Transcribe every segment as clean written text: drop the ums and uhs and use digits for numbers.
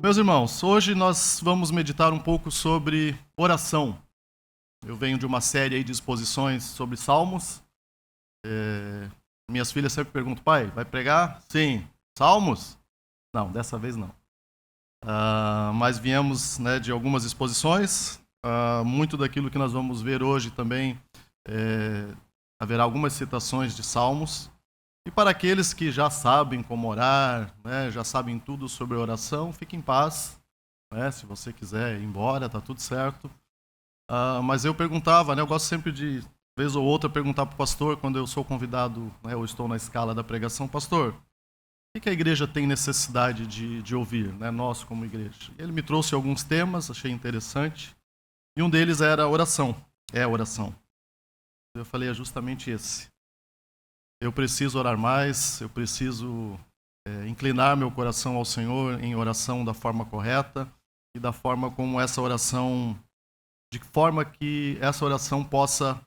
Meus irmãos, hoje nós vamos meditar um pouco sobre oração. Eu venho de uma série aí de exposições sobre Salmos. Minhas filhas sempre perguntam, pai, vai pregar? Sim. Salmos? Não, dessa vez não. Mas viemos de algumas exposições. Muito daquilo que nós vamos ver hoje também haverá algumas citações de Salmos. E para aqueles que já sabem como orar, já sabem tudo sobre oração, fique em paz. Se você quiser ir embora, está tudo certo. Mas eu perguntava, eu gosto sempre de, vez ou outra, perguntar para o pastor, quando eu sou convidado, ou estou na escala da pregação, pastor, o que a igreja tem necessidade de ouvir, nós como igreja? E ele me trouxe alguns temas, achei interessante, e um deles era oração, oração. Eu falei, é justamente esse. Eu preciso orar mais, eu preciso inclinar meu coração ao Senhor em oração da forma correta e da forma como essa oração, de forma que essa oração possa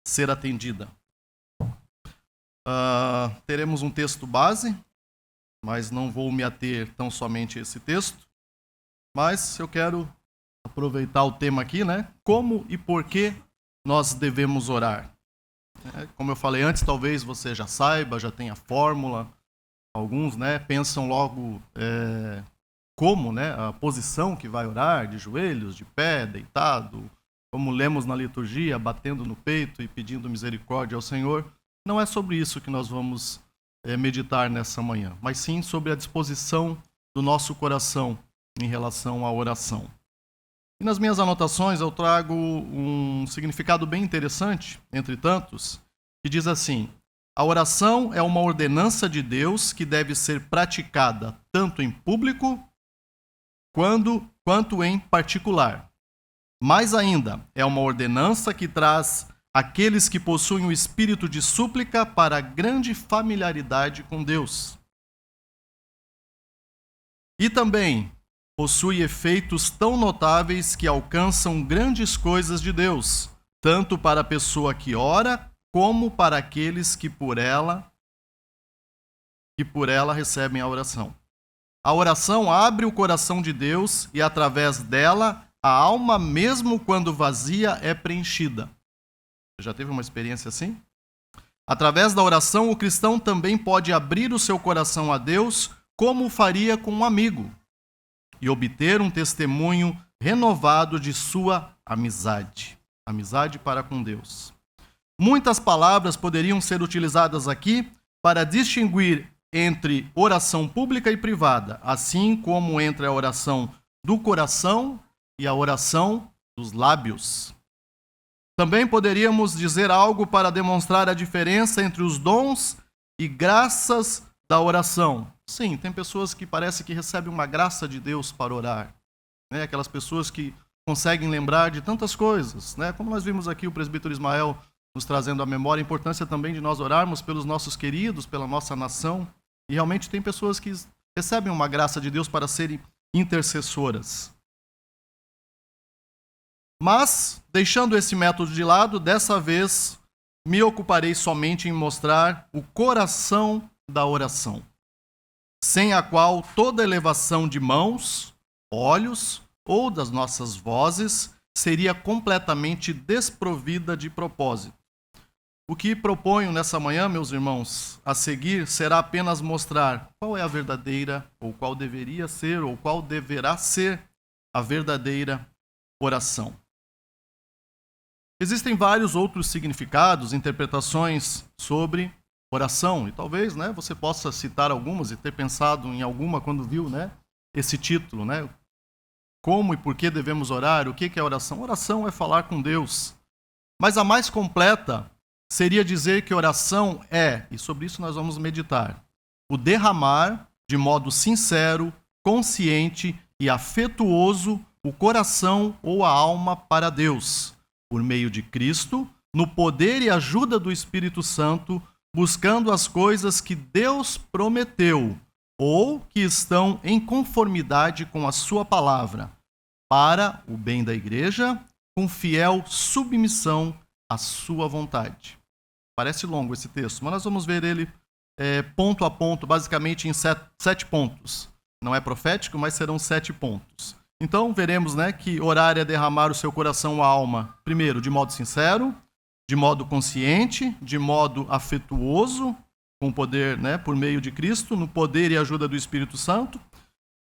ser atendida. Teremos um texto base, mas não vou me ater tão somente a esse texto, mas eu quero aproveitar o tema aqui, como e por que nós devemos orar. Como eu falei antes, talvez você já saiba, já tenha a fórmula. Alguns pensam logo como, a posição que vai orar, de joelhos, de pé, deitado, como lemos na liturgia, batendo no peito e pedindo misericórdia ao Senhor. Não é sobre isso que nós vamos meditar nessa manhã, mas sim sobre a disposição do nosso coração em relação à oração. E nas minhas anotações eu trago um significado bem interessante, entre tantos, que diz assim: a oração é uma ordenança de Deus que deve ser praticada tanto em público quanto em particular. Mais ainda, é uma ordenança que traz aqueles que possuem o espírito de súplica para a grande familiaridade com Deus. E também possui efeitos tão notáveis que alcançam grandes coisas de Deus, tanto para a pessoa que ora, como para aqueles que por ela recebem a oração. A oração abre o coração de Deus e, através dela, a alma, mesmo quando vazia, é preenchida. Você já teve uma experiência assim? Através da oração, o cristão também pode abrir o seu coração a Deus, como faria com um amigo, e obter um testemunho renovado de sua amizade para com Deus. Muitas palavras poderiam ser utilizadas aqui para distinguir entre oração pública e privada, assim como entre a oração do coração e a oração dos lábios. Também poderíamos dizer algo para demonstrar a diferença entre os dons e graças da oração. Sim, tem pessoas que parece que recebem uma graça de Deus para orar. Aquelas pessoas que conseguem lembrar de tantas coisas. Como nós vimos aqui o presbítero Ismael nos trazendo à memória a importância também de nós orarmos pelos nossos queridos, pela nossa nação. E realmente tem pessoas que recebem uma graça de Deus para serem intercessoras. Mas, deixando esse método de lado, dessa vez me ocuparei somente em mostrar o coração da oração, sem a qual toda elevação de mãos, olhos ou das nossas vozes seria completamente desprovida de propósito. O que proponho nessa manhã, meus irmãos, a seguir, será apenas mostrar qual é a verdadeira, ou qual deveria ser, ou qual deverá ser a verdadeira oração. Existem vários outros significados, interpretações sobre oração, e talvez você possa citar algumas e ter pensado em alguma quando viu esse título. Como e por que devemos orar? O que é oração? Oração é falar com Deus. Mas a mais completa seria dizer que oração e sobre isso nós vamos meditar, o derramar de modo sincero, consciente e afetuoso o coração ou a alma para Deus, por meio de Cristo, no poder e ajuda do Espírito Santo, buscando as coisas que Deus prometeu ou que estão em conformidade com a sua palavra, para o bem da igreja, com fiel submissão à sua vontade. Parece longo esse texto, mas nós vamos ver ele ponto a ponto, basicamente em 7 pontos. Não é profético, mas serão 7 pontos. Então, veremos, né, que orar é derramar o seu coração à alma, primeiro, de modo sincero, de modo consciente, de modo afetuoso, com o poder, né, por meio de Cristo, no poder e ajuda do Espírito Santo.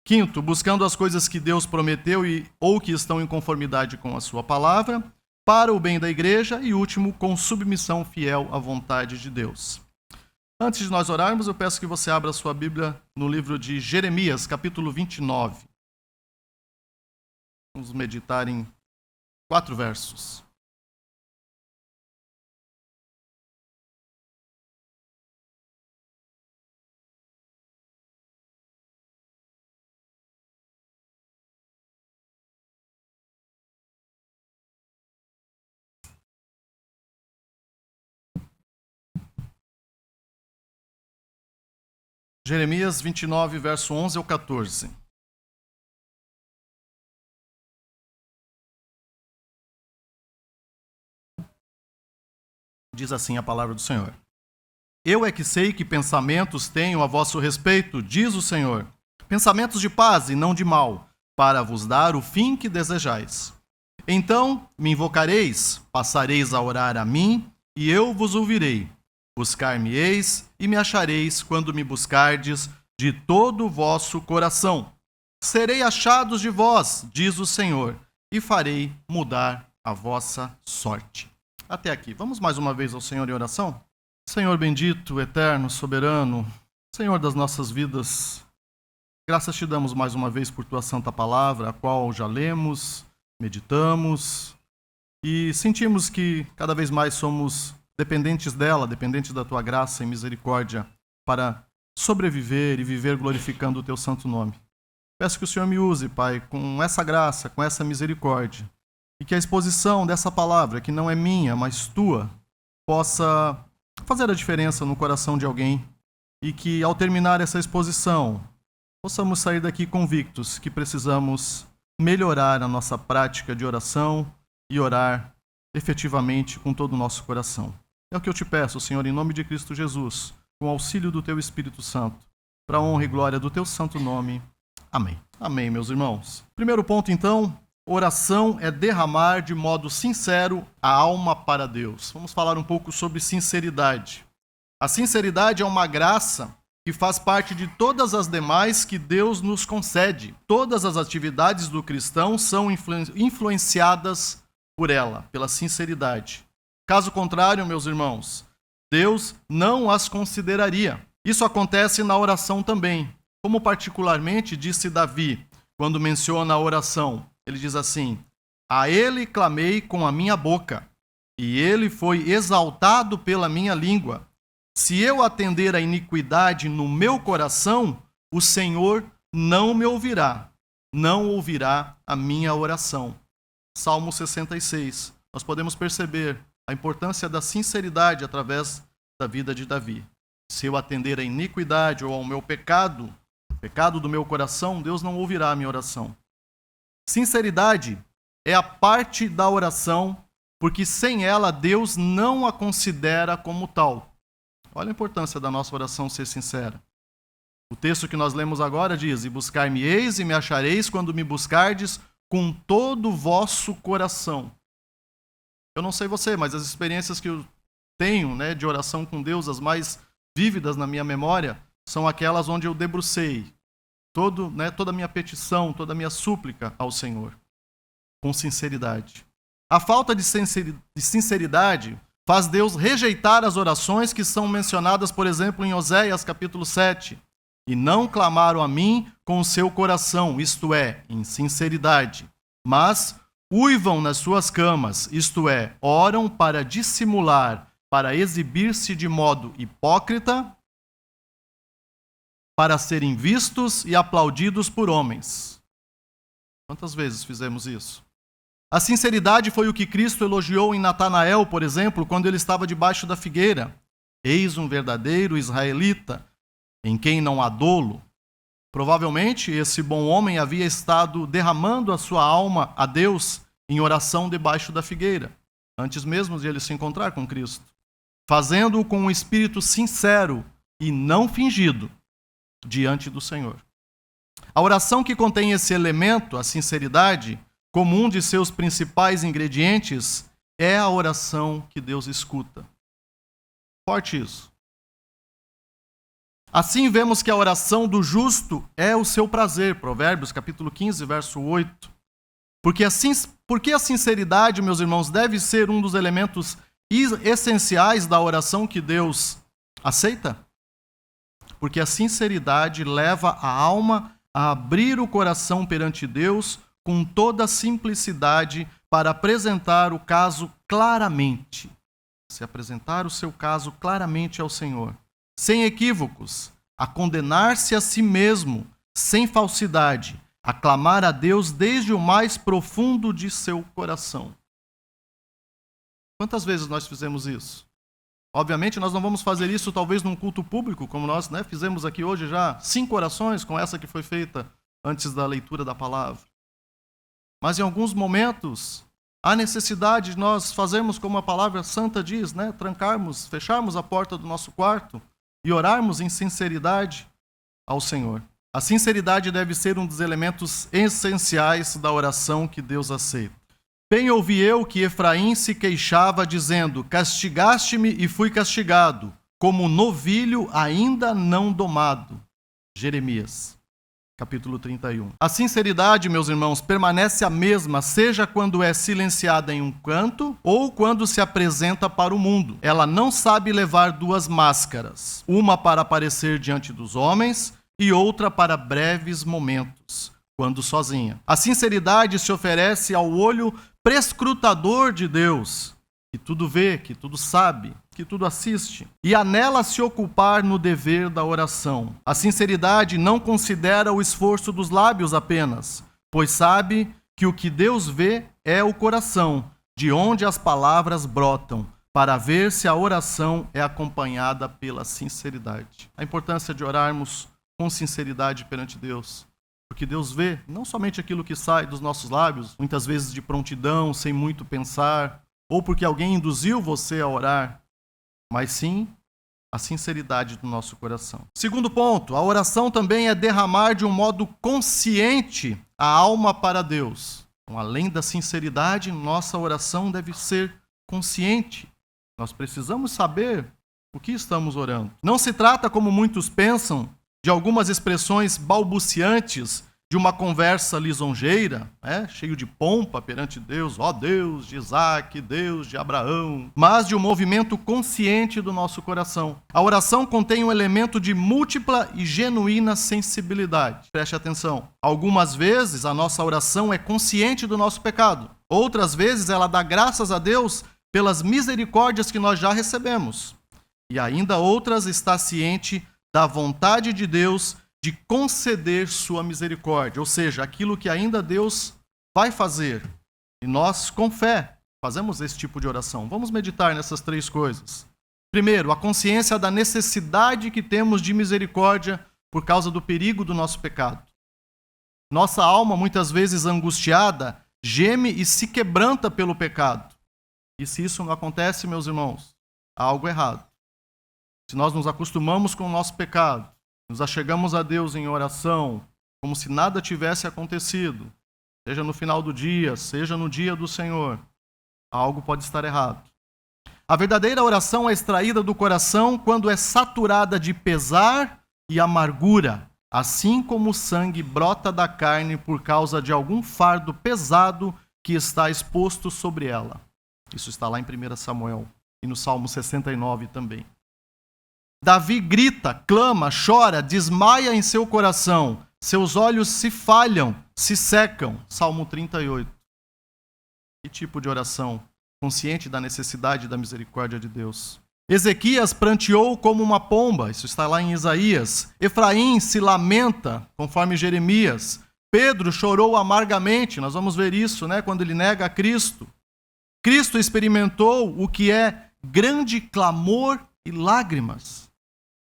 Quinto, buscando as coisas que Deus prometeu ou que estão em conformidade com a sua palavra, para o bem da igreja. E último, com submissão fiel à vontade de Deus. Antes de nós orarmos, eu peço que você abra a sua Bíblia no livro de Jeremias, capítulo 29. Vamos meditar em 4 versos. Jeremias 29, verso 11 ao 14. Diz assim a palavra do Senhor. Eu é que sei que pensamentos tenho a vosso respeito, diz o Senhor. Pensamentos de paz e não de mal, para vos dar o fim que desejais. Então me invocareis, passareis a orar a mim, e eu vos ouvirei. Buscar-me-eis e me achareis quando me buscardes de todo o vosso coração. Serei achados de vós, diz o Senhor, e farei mudar a vossa sorte. Até aqui. Vamos mais uma vez ao Senhor em oração? Senhor bendito, eterno, soberano, Senhor das nossas vidas, graças te damos mais uma vez por tua santa palavra, a qual já lemos, meditamos e sentimos que cada vez mais somos dependentes dela, dependentes da tua graça e misericórdia para sobreviver e viver glorificando o teu santo nome. Peço que o Senhor me use, Pai, com essa graça, com essa misericórdia, e que a exposição dessa palavra, que não é minha, mas tua, possa fazer a diferença no coração de alguém e que, ao terminar essa exposição, possamos sair daqui convictos que precisamos melhorar a nossa prática de oração e orar efetivamente com todo o nosso coração. É o que eu te peço, Senhor, em nome de Cristo Jesus, com o auxílio do teu Espírito Santo, para a honra e glória do teu santo nome. Amém. Amém, meus irmãos. Primeiro ponto, então. Oração é derramar de modo sincero a alma para Deus. Vamos falar um pouco sobre sinceridade. A sinceridade é uma graça que faz parte de todas as demais que Deus nos concede. Todas as atividades do cristão são influenciadas por ela, pela sinceridade. Caso contrário, meus irmãos, Deus não as consideraria. Isso acontece na oração também. Como particularmente disse Davi, quando menciona a oração. Ele diz assim: a ele clamei com a minha boca, e ele foi exaltado pela minha língua. Se eu atender a iniquidade no meu coração, o Senhor não me ouvirá, não ouvirá a minha oração. Salmo 66. Nós podemos perceber a importância da sinceridade através da vida de Davi. Se eu atender a iniquidade ou ao meu pecado do meu coração, Deus não ouvirá a minha oração. Sinceridade é a parte da oração, porque sem ela Deus não a considera como tal. Olha a importância da nossa oração ser sincera. O texto que nós lemos agora diz: e buscar-me-eis e me achareis quando me buscardes com todo o vosso coração. Eu não sei você, mas as experiências que eu tenho, de oração com Deus, as mais vívidas na minha memória, são aquelas onde eu debrucei toda a minha petição, toda a minha súplica ao Senhor, com sinceridade. A falta de sinceridade faz Deus rejeitar as orações que são mencionadas, por exemplo, em Oséias capítulo 7. E não clamaram a mim com o seu coração, isto é, em sinceridade, mas uivam nas suas camas, isto é, oram para dissimular, para exibir-se de modo hipócrita, para serem vistos e aplaudidos por homens. Quantas vezes fizemos isso? A sinceridade foi o que Cristo elogiou em Natanael, por exemplo, quando ele estava debaixo da figueira. Eis um verdadeiro israelita, em quem não há dolo. Provavelmente esse bom homem havia estado derramando a sua alma a Deus em oração debaixo da figueira, antes mesmo de ele se encontrar com Cristo, fazendo-o com um espírito sincero e não fingido diante do Senhor. A oração que contém esse elemento, a sinceridade, como um de seus principais ingredientes, é a oração que Deus escuta. Forte isso. Assim vemos que a oração do justo é o seu prazer. Provérbios capítulo 15, verso 8. Porque a sinceridade, meus irmãos, deve ser um dos elementos essenciais da oração que Deus aceita? Porque a sinceridade leva a alma a abrir o coração perante Deus com toda a simplicidade para apresentar o caso claramente. Se apresentar o seu caso claramente ao Senhor, sem equívocos, a condenar-se a si mesmo, sem falsidade, a clamar a Deus desde o mais profundo de seu coração. Quantas vezes nós fizemos isso? Obviamente nós não vamos fazer isso talvez num culto público, como nós fizemos aqui hoje já 5 orações com essa que foi feita antes da leitura da palavra. Mas em alguns momentos há necessidade de nós fazermos como a palavra santa diz, trancarmos, fecharmos a porta do nosso quarto e orarmos em sinceridade ao Senhor. A sinceridade deve ser um dos elementos essenciais da oração que Deus aceita. Bem ouvi eu que Efraim se queixava, dizendo: castigaste-me e fui castigado, como novilho ainda não domado. Jeremias, capítulo 31. A sinceridade, meus irmãos, permanece a mesma, seja quando é silenciada em um canto ou quando se apresenta para o mundo. Ela não sabe levar 2 máscaras, uma para aparecer diante dos homens e outra para breves momentos, quando sozinha. A sinceridade se oferece ao olho prescrutador de Deus, que tudo vê, que tudo sabe, que tudo assiste, e anela se ocupar no dever da oração. A sinceridade não considera o esforço dos lábios apenas, pois sabe que o que Deus vê é o coração, de onde as palavras brotam, para ver se a oração é acompanhada pela sinceridade. A importância de orarmos com sinceridade perante Deus. Porque Deus vê não somente aquilo que sai dos nossos lábios, muitas vezes de prontidão, sem muito pensar, ou porque alguém induziu você a orar, mas sim a sinceridade do nosso coração. Segundo ponto, a oração também é derramar de um modo consciente a alma para Deus. Então, além da sinceridade, nossa oração deve ser consciente. Nós precisamos saber o que estamos orando. Não se trata, como muitos pensam, de algumas expressões balbuciantes de uma conversa lisonjeira, cheio de pompa perante Deus, ó Deus de Isaac, Deus de Abraão, mas de um movimento consciente do nosso coração. A oração contém um elemento de múltipla e genuína sensibilidade. Preste atenção. Algumas vezes a nossa oração é consciente do nosso pecado. Outras vezes ela dá graças a Deus pelas misericórdias que nós já recebemos. E ainda outras está ciente da vontade de Deus de conceder sua misericórdia, ou seja, aquilo que ainda Deus vai fazer. E nós, com fé, fazemos esse tipo de oração. Vamos meditar nessas 3 coisas. Primeiro, a consciência da necessidade que temos de misericórdia por causa do perigo do nosso pecado. Nossa alma, muitas vezes angustiada, geme e se quebranta pelo pecado. E se isso não acontece, meus irmãos, há algo errado. Se nós nos acostumamos com o nosso pecado, nos achegamos a Deus em oração, como se nada tivesse acontecido, seja no final do dia, seja no dia do Senhor, algo pode estar errado. A verdadeira oração é extraída do coração quando é saturada de pesar e amargura, assim como o sangue brota da carne por causa de algum fardo pesado que está exposto sobre ela. Isso está lá em 1 Samuel e no Salmo 69 também. Davi grita, clama, chora, desmaia em seu coração. Seus olhos se falham, se secam. Salmo 38. Que tipo de oração? Consciente da necessidade e da misericórdia de Deus. Ezequias pranteou como uma pomba. Isso está lá em Isaías. Efraim se lamenta, conforme Jeremias. Pedro chorou amargamente. Nós vamos ver isso, quando ele nega a Cristo. Cristo experimentou o que é grande clamor e lágrimas.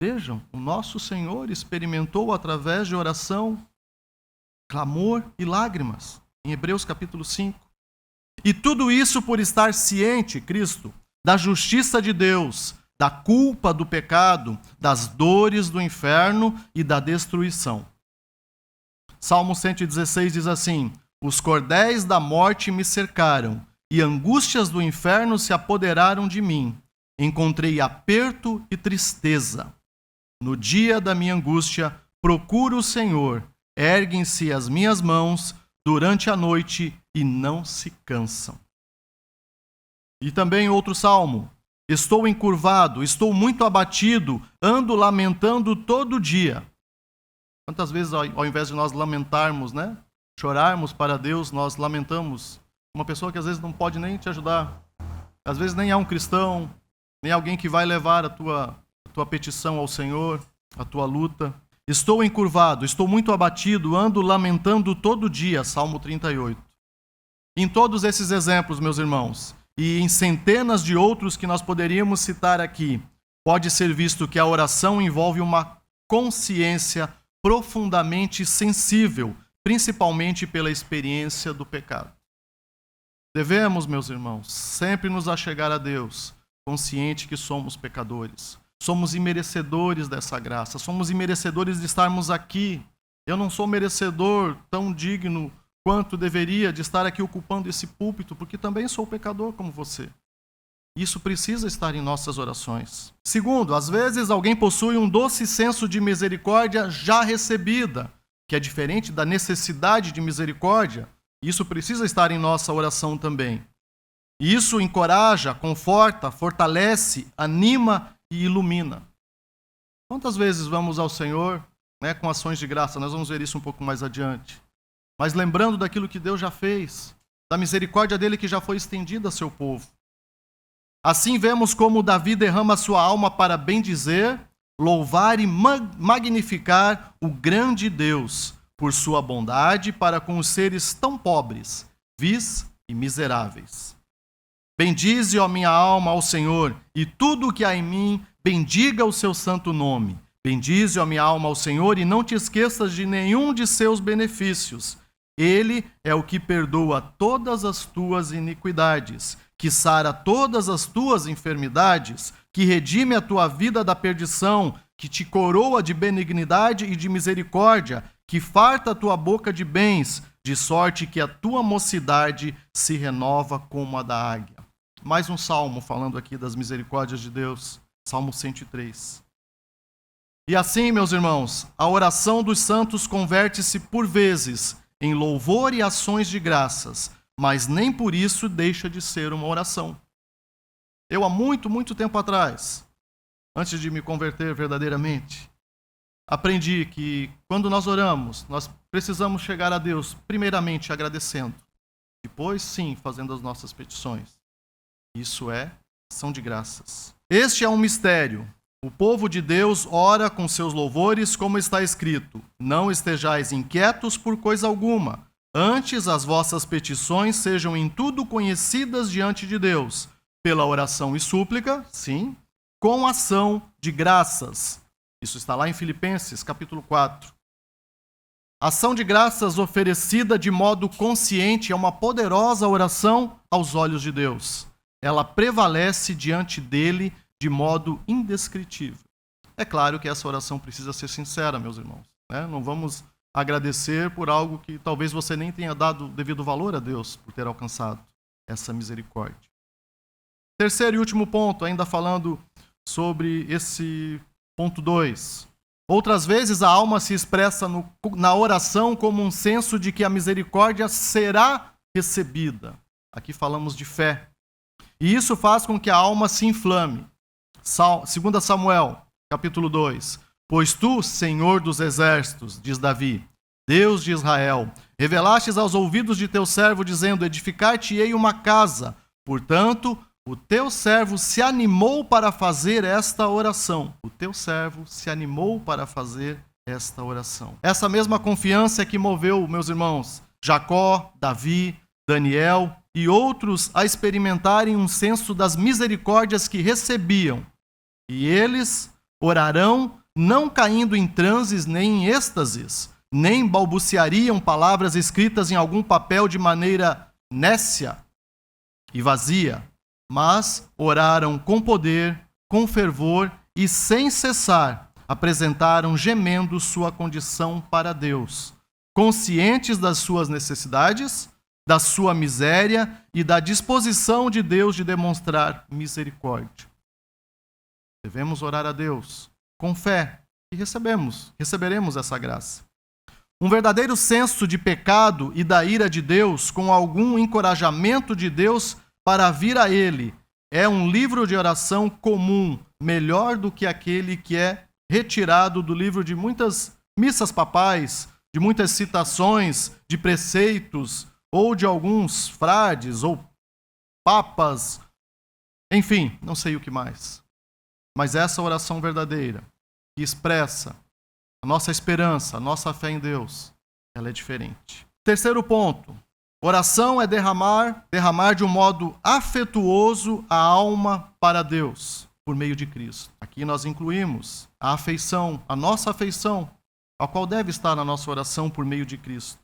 Vejam, o nosso Senhor experimentou através de oração, clamor e lágrimas, em Hebreus capítulo 5. E tudo isso por estar ciente, Cristo, da justiça de Deus, da culpa do pecado, das dores do inferno e da destruição. Salmo 116 diz assim: os cordéis da morte me cercaram, e angústias do inferno se apoderaram de mim. Encontrei aperto e tristeza. No dia da minha angústia, procuro o Senhor. Erguem-se as minhas mãos durante a noite e não se cansam. E também outro salmo: estou encurvado, estou muito abatido, ando lamentando todo dia. Quantas vezes, ao invés de nós lamentarmos, chorarmos para Deus, nós lamentamos uma pessoa que às vezes não pode nem te ajudar, às vezes nem é um cristão, nem alguém que vai levar a tua petição ao Senhor, a tua luta. Estou encurvado, estou muito abatido, ando lamentando todo dia, Salmo 38. Em todos esses exemplos, meus irmãos, e em centenas de outros que nós poderíamos citar aqui, pode ser visto que a oração envolve uma consciência profundamente sensível, principalmente pela experiência do pecado. Devemos, meus irmãos, sempre nos achegar a Deus, consciente que somos pecadores. Somos imerecedores dessa graça, somos imerecedores de estarmos aqui. Eu não sou merecedor tão digno quanto deveria de estar aqui ocupando esse púlpito, porque também sou pecador como você. Isso precisa estar em nossas orações. Segundo, às vezes alguém possui um doce senso de misericórdia já recebida, que é diferente da necessidade de misericórdia. Isso precisa estar em nossa oração também. Isso encoraja, conforta, fortalece, anima e ilumina. Quantas vezes vamos ao Senhor, com ações de graça? Nós vamos ver isso um pouco mais adiante. Mas lembrando daquilo que Deus já fez, da misericórdia dele que já foi estendida a seu povo. Assim vemos como Davi derrama sua alma para bendizer, louvar e magnificar o grande Deus por sua bondade para com os seres tão pobres, vis e miseráveis. Bendize, ó minha alma, ao Senhor, e tudo o que há em mim, bendiga o seu santo nome. Bendize, ó minha alma, ao Senhor, e não te esqueças de nenhum de seus benefícios. Ele é o que perdoa todas as tuas iniquidades, que sara todas as tuas enfermidades, que redime a tua vida da perdição, que te coroa de benignidade e de misericórdia, que farta a tua boca de bens, de sorte que a tua mocidade se renova como a da águia. Mais um salmo falando aqui das misericórdias de Deus, Salmo 103. E assim, meus irmãos, a oração dos santos converte-se por vezes em louvor e ações de graças, mas nem por isso deixa de ser uma oração. Eu, há muito tempo atrás, antes de me converter verdadeiramente, aprendi que quando nós oramos, nós precisamos chegar a Deus primeiramente agradecendo, depois sim fazendo as nossas petições. Isso é ação de graças. Este é um mistério. O povo de Deus ora com seus louvores, como está escrito: não estejais inquietos por coisa alguma, antes as vossas petições sejam em tudo conhecidas diante de Deus, pela oração e súplica, sim, com ação de graças. Isso está lá em Filipenses, capítulo 4. Ação de graças oferecida de modo consciente é uma poderosa oração aos olhos de Deus. Ela prevalece diante dele de modo indescritível. É claro que essa oração precisa ser sincera, meus irmãos. Não vamos agradecer por algo que talvez você nem tenha dado devido valor a Deus por ter alcançado essa misericórdia. Terceiro e último ponto, ainda falando sobre esse ponto 2. Outras vezes a alma se expressa na oração como um senso de que a misericórdia será recebida. Aqui falamos de fé. E isso faz com que a alma se inflame. 2 Samuel, capítulo 2. Pois tu, Senhor dos exércitos, diz Davi, Deus de Israel, revelastes aos ouvidos de teu servo, dizendo, edificar-te-ei uma casa. Portanto, o teu servo se animou para fazer esta oração. O teu servo se animou para fazer esta oração. Essa mesma confiança é que moveu, meus irmãos, Jacó, Davi, Daniel e outros a experimentarem um senso das misericórdias que recebiam. E eles orarão não caindo em transes nem em êxtases, nem balbuciariam palavras escritas em algum papel de maneira nécia e vazia, mas oraram com poder, com fervor e sem cessar, apresentaram gemendo sua condição para Deus. conscientes das suas necessidades, da sua miséria e da disposição de Deus de demonstrar misericórdia. Devemos orar a Deus com fé e receberemos essa graça. Um verdadeiro senso de pecado e da ira de Deus, com algum encorajamento de Deus para vir a Ele, é um livro de oração comum, melhor do que aquele que é retirado do livro de muitas missas papais, de muitas citações de preceitos, ou de alguns frades, ou papas, enfim, não sei o que mais. Mas essa oração verdadeira, que expressa a nossa esperança, a nossa fé em Deus, ela é diferente. Terceiro ponto, oração é derramar de um modo afetuoso a alma para Deus, por meio de Cristo. Aqui nós incluímos a afeição, a nossa afeição, a qual deve estar na nossa oração por meio de Cristo.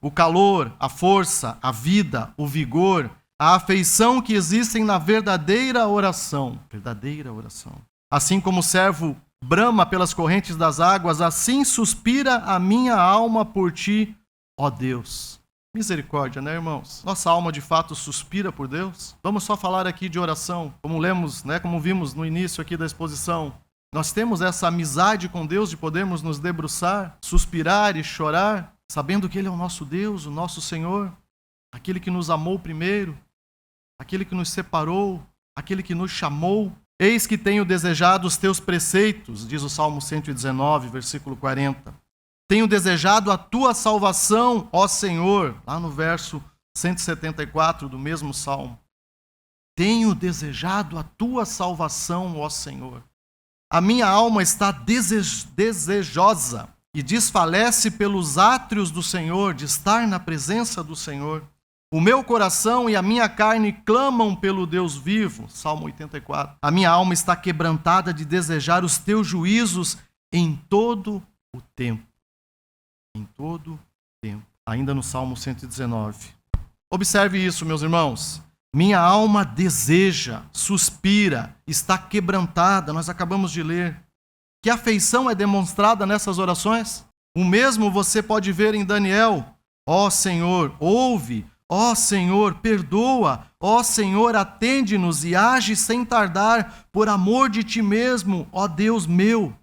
O calor, a força, a vida, o vigor, a afeição que existem na verdadeira oração. Verdadeira oração. Assim como o servo brama pelas correntes das águas, assim suspira a minha alma por ti, ó Deus. Misericórdia, né, irmãos? Nossa alma de fato suspira por Deus. Vamos só falar aqui de oração, como lemos, né, como vimos no início aqui da exposição. Nós temos essa amizade com Deus de podermos nos debruçar, suspirar e chorar, sabendo que Ele é o nosso Deus, o nosso Senhor, aquele que nos amou primeiro, aquele que nos separou, aquele que nos chamou. Eis que tenho desejado os teus preceitos, diz o Salmo 119, versículo 40. Tenho desejado a tua salvação, ó Senhor, lá no verso 174 do mesmo Salmo. Tenho desejado a tua salvação, ó Senhor. A minha alma está desejosa e desfalece pelos átrios do Senhor, de estar na presença do Senhor. O meu coração e a minha carne clamam pelo Deus vivo. Salmo 84. A minha alma está quebrantada de desejar os teus juízos em todo o tempo. Em todo o tempo. Ainda no Salmo 119. Observe isso, meus irmãos. Minha alma deseja, suspira, está quebrantada. Nós acabamos de ler. Que afeição é demonstrada nessas orações? O mesmo você pode ver em Daniel. Ó Senhor, ouve. Ó Senhor, perdoa. Ó Senhor, atende-nos e age sem tardar, por amor de ti mesmo, ó Deus meu.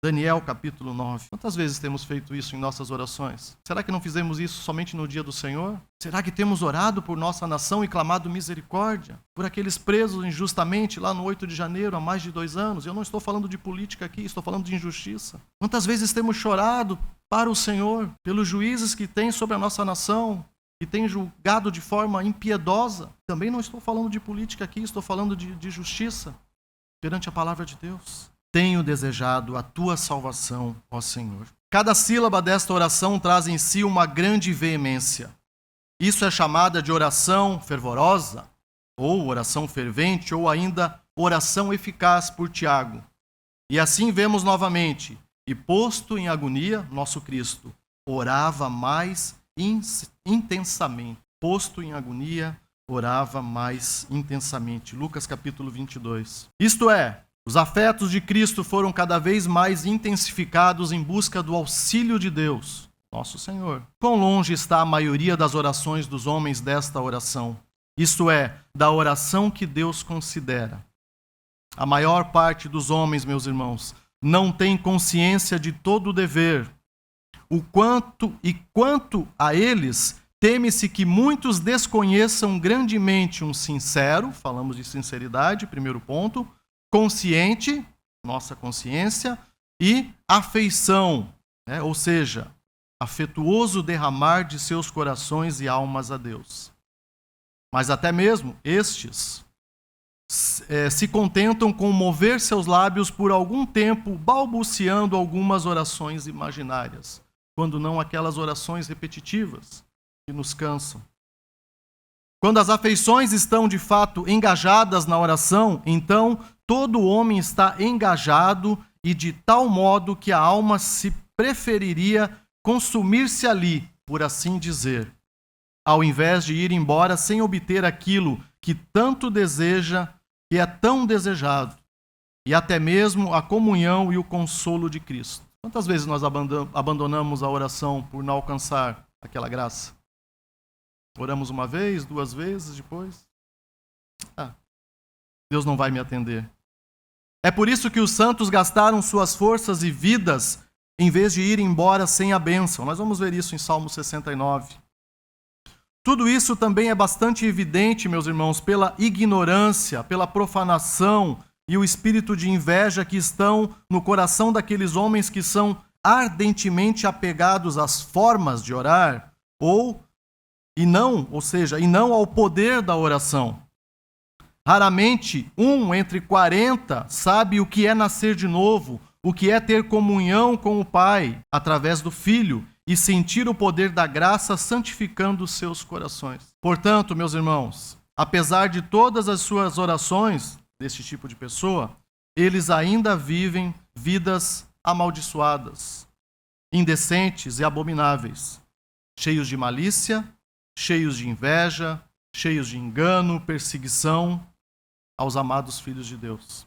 Daniel capítulo 9. Quantas vezes temos feito isso em nossas orações? Será que não fizemos isso somente no dia do Senhor? Será que temos orado por nossa nação e clamado misericórdia? Por aqueles presos injustamente lá no 8 de janeiro, há mais de 2 anos? Eu não estou falando de política aqui, estou falando de injustiça. Quantas vezes temos chorado para o Senhor, pelos juízes que tem sobre a nossa nação, que tem julgado de forma impiedosa? Também não estou falando de política aqui, estou falando de justiça perante a palavra de Deus. Tenho desejado a tua salvação, ó Senhor. Cada sílaba desta oração traz em si uma grande veemência. Isso é chamada de oração fervorosa, ou oração fervente, ou ainda oração eficaz por Tiago. E assim vemos novamente, e posto em agonia, nosso Cristo orava mais intensamente. Posto em agonia, orava mais intensamente. Lucas capítulo 22. Isto é, os afetos de Cristo foram cada vez mais intensificados em busca do auxílio de Deus, nosso Senhor. Quão longe está a maioria das orações dos homens desta oração? Isto é, da oração que Deus considera. A maior parte dos homens, meus irmãos, não tem consciência de todo o dever. Quanto a eles, teme-se que muitos desconheçam grandemente um sincero, falamos de sinceridade, primeiro ponto, consciente, nossa consciência, e afeição, né? Ou seja, afetuoso derramar de seus corações e almas a Deus. Mas até mesmo estes se contentam com mover seus lábios por algum tempo, balbuciando algumas orações imaginárias, quando não aquelas orações repetitivas que nos cansam. Quando as afeições estão de fato engajadas na oração, então todo homem está engajado e de tal modo que a alma se preferiria consumir-se ali, por assim dizer, ao invés de ir embora sem obter aquilo que tanto deseja, que é tão desejado, e até mesmo a comunhão e o consolo de Cristo. Quantas vezes nós abandonamos a oração por não alcançar aquela graça? Oramos uma vez, 2 vezes, depois? Deus não vai me atender. É por isso que os santos gastaram suas forças e vidas em vez de ir embora sem a bênção. Nós vamos ver isso em Salmo 69. Tudo isso também é bastante evidente, meus irmãos, pela ignorância, pela profanação e o espírito de inveja que estão no coração daqueles homens que são ardentemente apegados às formas de orar, e não ao poder da oração. Raramente, 1 entre 40 sabe o que é nascer de novo, o que é ter comunhão com o Pai através do Filho e sentir o poder da graça santificando os seus corações. Portanto, meus irmãos, apesar de todas as suas orações deste tipo de pessoa, eles ainda vivem vidas amaldiçoadas, indecentes e abomináveis, cheios de malícia, cheios de inveja, cheios de engano, perseguição aos amados filhos de Deus.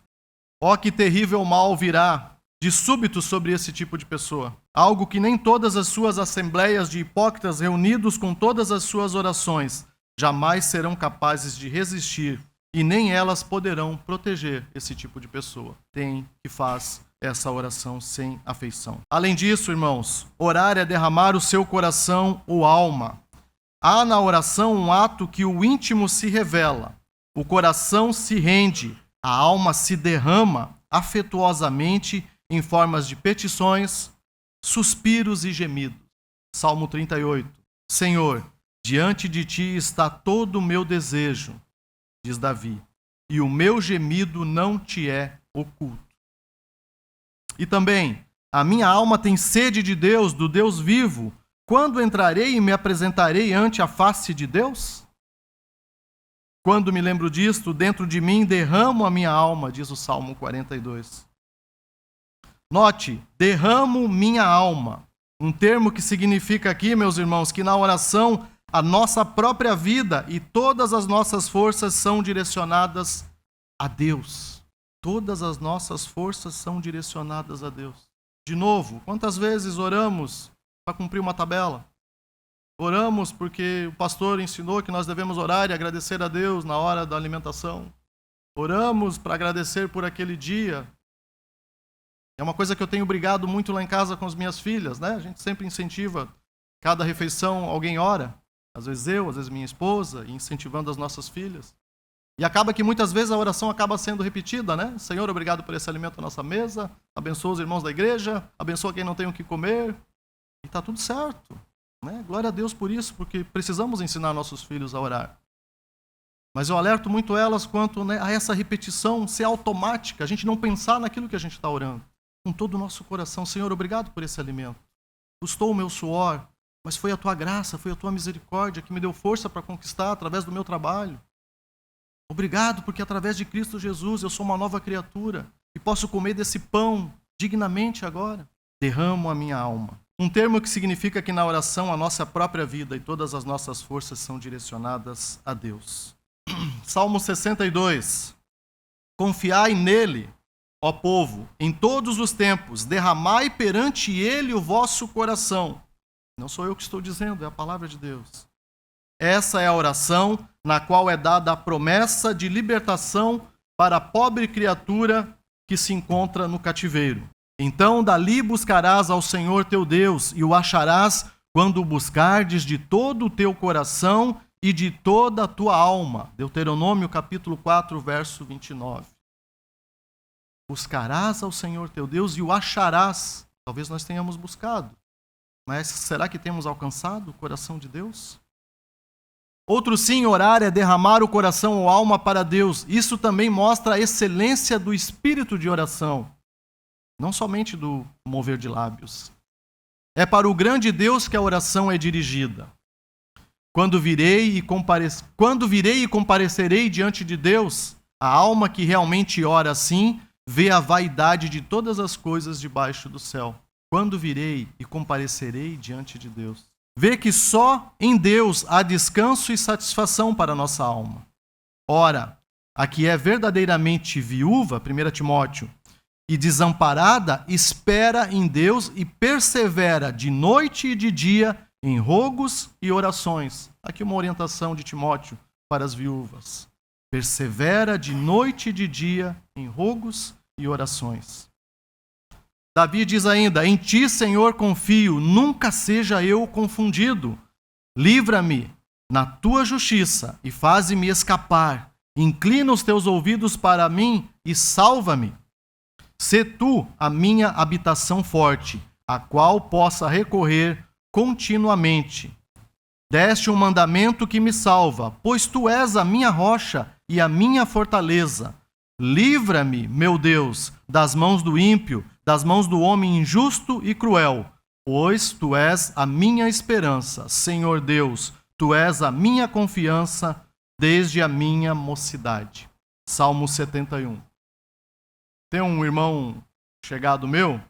Ó, que terrível mal virá de súbito sobre esse tipo de pessoa. Algo que nem todas as suas assembleias de hipócritas reunidos com todas as suas orações jamais serão capazes de resistir e nem elas poderão proteger esse tipo de pessoa. Tem que faz essa oração sem afeição. Além disso, irmãos, orar é derramar o seu coração ou alma. Há na oração um ato que o íntimo se revela, o coração se rende, a alma se derrama afetuosamente em formas de petições, suspiros e gemidos. Salmo 38. Senhor, diante de ti está todo o meu desejo, diz Davi, e o meu gemido não te é oculto. E também, a minha alma tem sede de Deus, do Deus vivo. Quando entrarei e me apresentarei ante a face de Deus? Quando me lembro disto, dentro de mim derramo a minha alma, diz o Salmo 42. Note, derramo minha alma. Um termo que significa aqui, meus irmãos, que na oração a nossa própria vida e todas as nossas forças são direcionadas a Deus. Todas as nossas forças são direcionadas a Deus. De novo, quantas vezes oramos para cumprir uma tabela? Oramos porque o pastor ensinou que nós devemos orar e agradecer a Deus na hora da alimentação. Oramos para agradecer por aquele dia. É uma coisa que eu tenho brigado muito lá em casa com as minhas filhas, né? A gente sempre incentiva, cada refeição alguém ora. Às vezes eu, às vezes minha esposa, incentivando as nossas filhas. E acaba que muitas vezes a oração acaba sendo repetida, né? Senhor, obrigado por esse alimento à nossa mesa. Abençoa os irmãos da igreja. Abençoa quem não tem o que comer. E está tudo certo. Né? Glória a Deus por isso, porque precisamos ensinar nossos filhos a orar. Mas eu alerto muito elas quanto, né, a essa repetição ser automática, a gente não pensar naquilo que a gente está orando. Com todo o nosso coração, Senhor, obrigado por esse alimento. Custou o meu suor, mas foi a tua graça, foi a tua misericórdia que me deu força para conquistar através do meu trabalho. Obrigado porque através de Cristo Jesus eu sou uma nova criatura e posso comer desse pão dignamente agora. Derramo a minha alma. Um termo que significa que na oração a nossa própria vida e todas as nossas forças são direcionadas a Deus. Salmo 62. Confiai nele, ó povo, em todos os tempos, derramai perante ele o vosso coração. Não sou eu que estou dizendo, é a palavra de Deus. Essa é a oração na qual é dada a promessa de libertação para a pobre criatura que se encontra no cativeiro. Então dali buscarás ao Senhor teu Deus e o acharás quando o buscardes de todo o teu coração e de toda a tua alma. Deuteronômio capítulo 4, verso 29. Buscarás ao Senhor teu Deus e o acharás. Talvez nós tenhamos buscado, mas será que temos alcançado o coração de Deus? Outro sim, orar é derramar o coração ou alma para Deus. Isso também mostra a excelência do espírito de oração, não somente do mover de lábios. É para o grande Deus que a oração é dirigida. Quando virei e comparecerei diante de Deus, a alma que realmente ora assim, vê a vaidade de todas as coisas debaixo do céu. Quando virei e comparecerei diante de Deus. Vê que só em Deus há descanso e satisfação para a nossa alma. Ora, a que é verdadeiramente viúva, 1 Timóteo, e desamparada espera em Deus e persevera de noite e de dia em rogos e orações. Aqui uma orientação de Timóteo para as viúvas. Persevera de noite e de dia em rogos e orações. Davi diz ainda: em ti, Senhor, confio, nunca seja eu confundido. Livra-me na tua justiça e faze-me escapar. Inclina os teus ouvidos para mim e salva-me. Sê tu a minha habitação forte, a qual possa recorrer continuamente. Deste um mandamento que me salva, pois tu és a minha rocha e a minha fortaleza. Livra-me, meu Deus, das mãos do ímpio, das mãos do homem injusto e cruel, pois tu és a minha esperança. Senhor Deus, tu és a minha confiança desde a minha mocidade. Salmo 71. Tem um irmão chegado meu,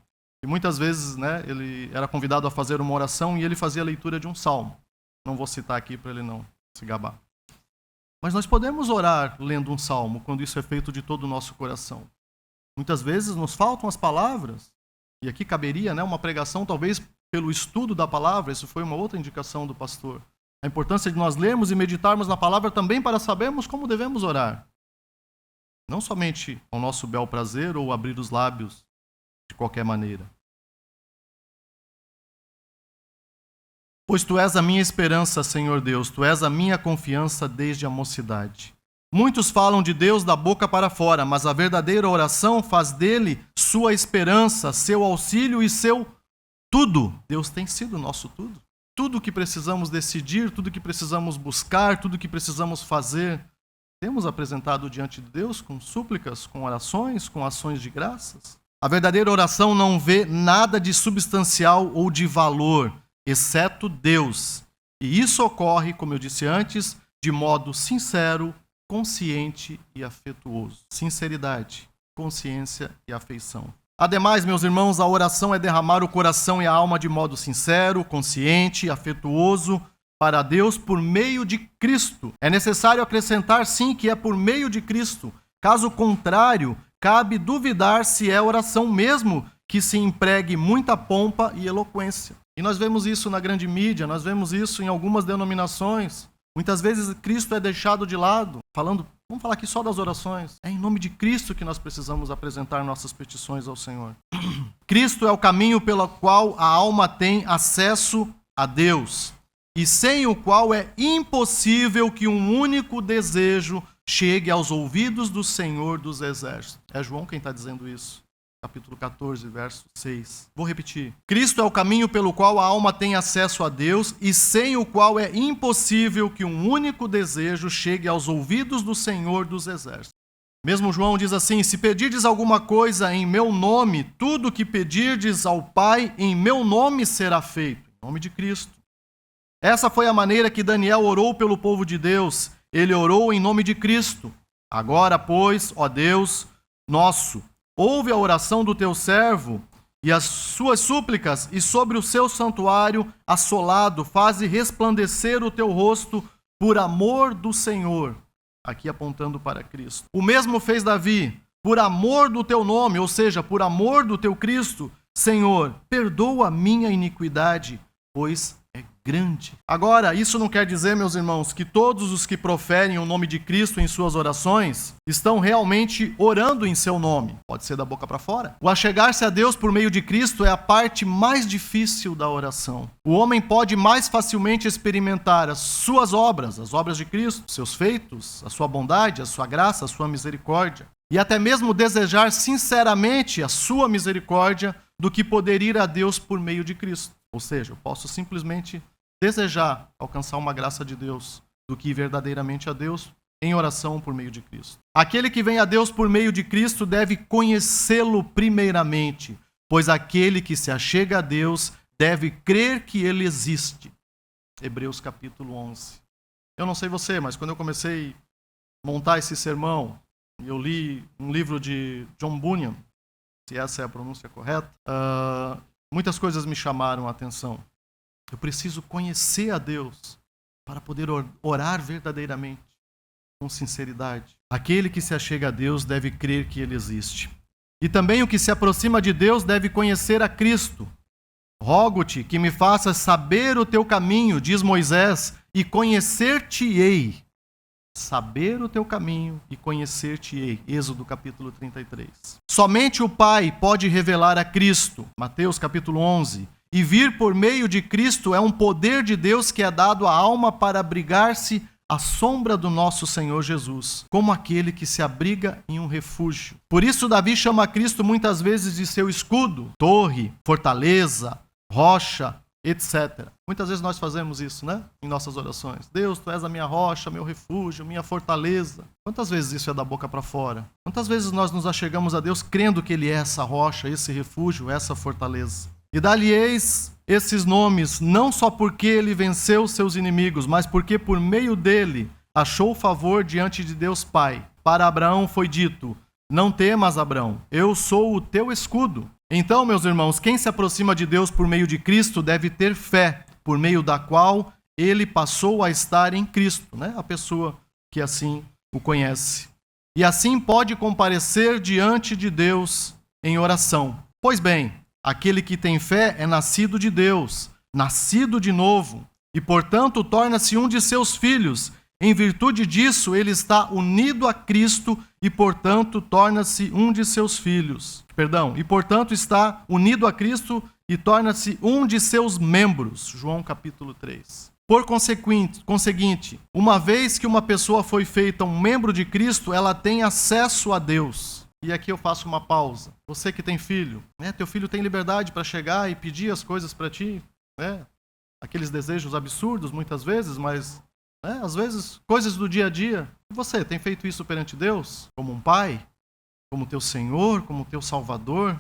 e muitas vezes, ele era convidado a fazer uma oração e ele fazia a leitura de um salmo. Não vou citar aqui para ele não se gabar. Mas nós podemos orar lendo um salmo, quando isso é feito de todo o nosso coração. Muitas vezes nos faltam as palavras, e aqui caberia uma pregação, talvez pelo estudo da palavra. Isso foi uma outra indicação do pastor. A importância de nós lermos e meditarmos na palavra também para sabermos como devemos orar. Não somente ao nosso bel prazer ou abrir os lábios de qualquer maneira. Pois tu és a minha esperança, Senhor Deus, tu és a minha confiança desde a mocidade. Muitos falam de Deus da boca para fora, mas a verdadeira oração faz dele sua esperança, seu auxílio e seu tudo. Deus tem sido o nosso tudo. Tudo o que precisamos decidir, tudo o que precisamos buscar, tudo o que precisamos fazer, temos apresentado diante de Deus com súplicas, com orações, com ações de graças. A verdadeira oração não vê nada de substancial ou de valor, exceto Deus. E isso ocorre, como eu disse antes, de modo sincero, consciente e afetuoso. Sinceridade, consciência e afeição. Ademais, meus irmãos, a oração é derramar o coração e a alma de modo sincero, consciente e afetuoso para Deus por meio de Cristo. É necessário acrescentar, sim, que é por meio de Cristo. Caso contrário, cabe duvidar se é oração mesmo que se empregue muita pompa e eloquência. E nós vemos isso na grande mídia, nós vemos isso em algumas denominações. Muitas vezes Cristo é deixado de lado, vamos falar aqui só das orações. É em nome de Cristo que nós precisamos apresentar nossas petições ao Senhor. Cristo é o caminho pelo qual a alma tem acesso a Deus, e sem o qual é impossível que um único desejo chegue aos ouvidos do Senhor dos Exércitos. É João quem está dizendo isso. Capítulo 14, verso 6. Vou repetir. Cristo é o caminho pelo qual a alma tem acesso a Deus e sem o qual é impossível que um único desejo chegue aos ouvidos do Senhor dos Exércitos. Mesmo João diz assim: se pedirdes alguma coisa em meu nome, tudo o que pedirdes ao Pai em meu nome será feito. Em nome de Cristo. Essa foi a maneira que Daniel orou pelo povo de Deus. Ele orou em nome de Cristo. Agora, pois, ó Deus nosso, ouve a oração do teu servo e as suas súplicas, e sobre o seu santuário assolado faze resplandecer o teu rosto por amor do Senhor. Aqui apontando para Cristo. O mesmo fez Davi, por amor do teu nome, ou seja, por amor do teu Cristo. Senhor, perdoa a minha iniquidade, pois é grande. Agora, isso não quer dizer, meus irmãos, que todos os que proferem o nome de Cristo em suas orações estão realmente orando em seu nome. Pode ser da boca para fora. O achegar-se a Deus por meio de Cristo é a parte mais difícil da oração. O homem pode mais facilmente experimentar as suas obras, as obras de Cristo, seus feitos, a sua bondade, a sua graça, a sua misericórdia, e até mesmo desejar sinceramente a sua misericórdia do que poder ir a Deus por meio de Cristo. Ou seja, eu posso simplesmente desejar alcançar uma graça de Deus do que ir verdadeiramente a Deus em oração por meio de Cristo. Aquele que vem a Deus por meio de Cristo deve conhecê-lo primeiramente, pois aquele que se achega a Deus deve crer que ele existe. Hebreus capítulo 11. Eu não sei você, mas quando eu comecei a montar esse sermão, eu li um livro de John Bunyan, se essa é a pronúncia correta, muitas coisas me chamaram a atenção. Eu preciso conhecer a Deus para poder orar verdadeiramente, com sinceridade. Aquele que se achega a Deus deve crer que ele existe. E também o que se aproxima de Deus deve conhecer a Cristo. Rogo-te que me faças saber o teu caminho, diz Moisés, e conhecer-te-ei. Saber o teu caminho e conhecer-te-ei. Êxodo capítulo 33. Somente o Pai pode revelar a Cristo. Mateus capítulo 11. E vir por meio de Cristo é um poder de Deus que é dado à alma para abrigar-se à sombra do nosso Senhor Jesus, como aquele que se abriga em um refúgio. Por isso Davi chama Cristo muitas vezes de seu escudo, torre, fortaleza, rocha, etc. Muitas vezes nós fazemos isso, né? Em nossas orações. Deus, tu és a minha rocha, meu refúgio, minha fortaleza. Quantas vezes isso é da boca para fora? Quantas vezes nós nos achegamos a Deus crendo que Ele é essa rocha, esse refúgio, essa fortaleza? E dá-lhe-eis esses nomes, não só porque ele venceu seus inimigos, mas porque por meio dele achou favor diante de Deus Pai. Para Abraão foi dito: não temas, Abraão, eu sou o teu escudo. Então, meus irmãos, quem se aproxima de Deus por meio de Cristo deve ter fé, por meio da qual ele passou a estar em Cristo, né? A pessoa que assim o conhece. E assim pode comparecer diante de Deus em oração. Pois bem, aquele que tem fé é nascido de Deus, nascido de novo, e portanto torna-se um de seus filhos. Em virtude disso, ele está unido a Cristo e portanto torna-se um de seus filhos. E portanto está unido a Cristo e torna-se um de seus membros. João capítulo 3. Por conseguinte, uma vez que uma pessoa foi feita um membro de Cristo, ela tem acesso a Deus. E aqui eu faço uma pausa. Você que tem filho, né? Teu filho tem liberdade para chegar e pedir as coisas para ti, né? Aqueles desejos absurdos muitas vezes, mas às vezes coisas do dia a dia. E você tem feito isso perante Deus? Como um pai? Como teu Senhor? Como teu Salvador?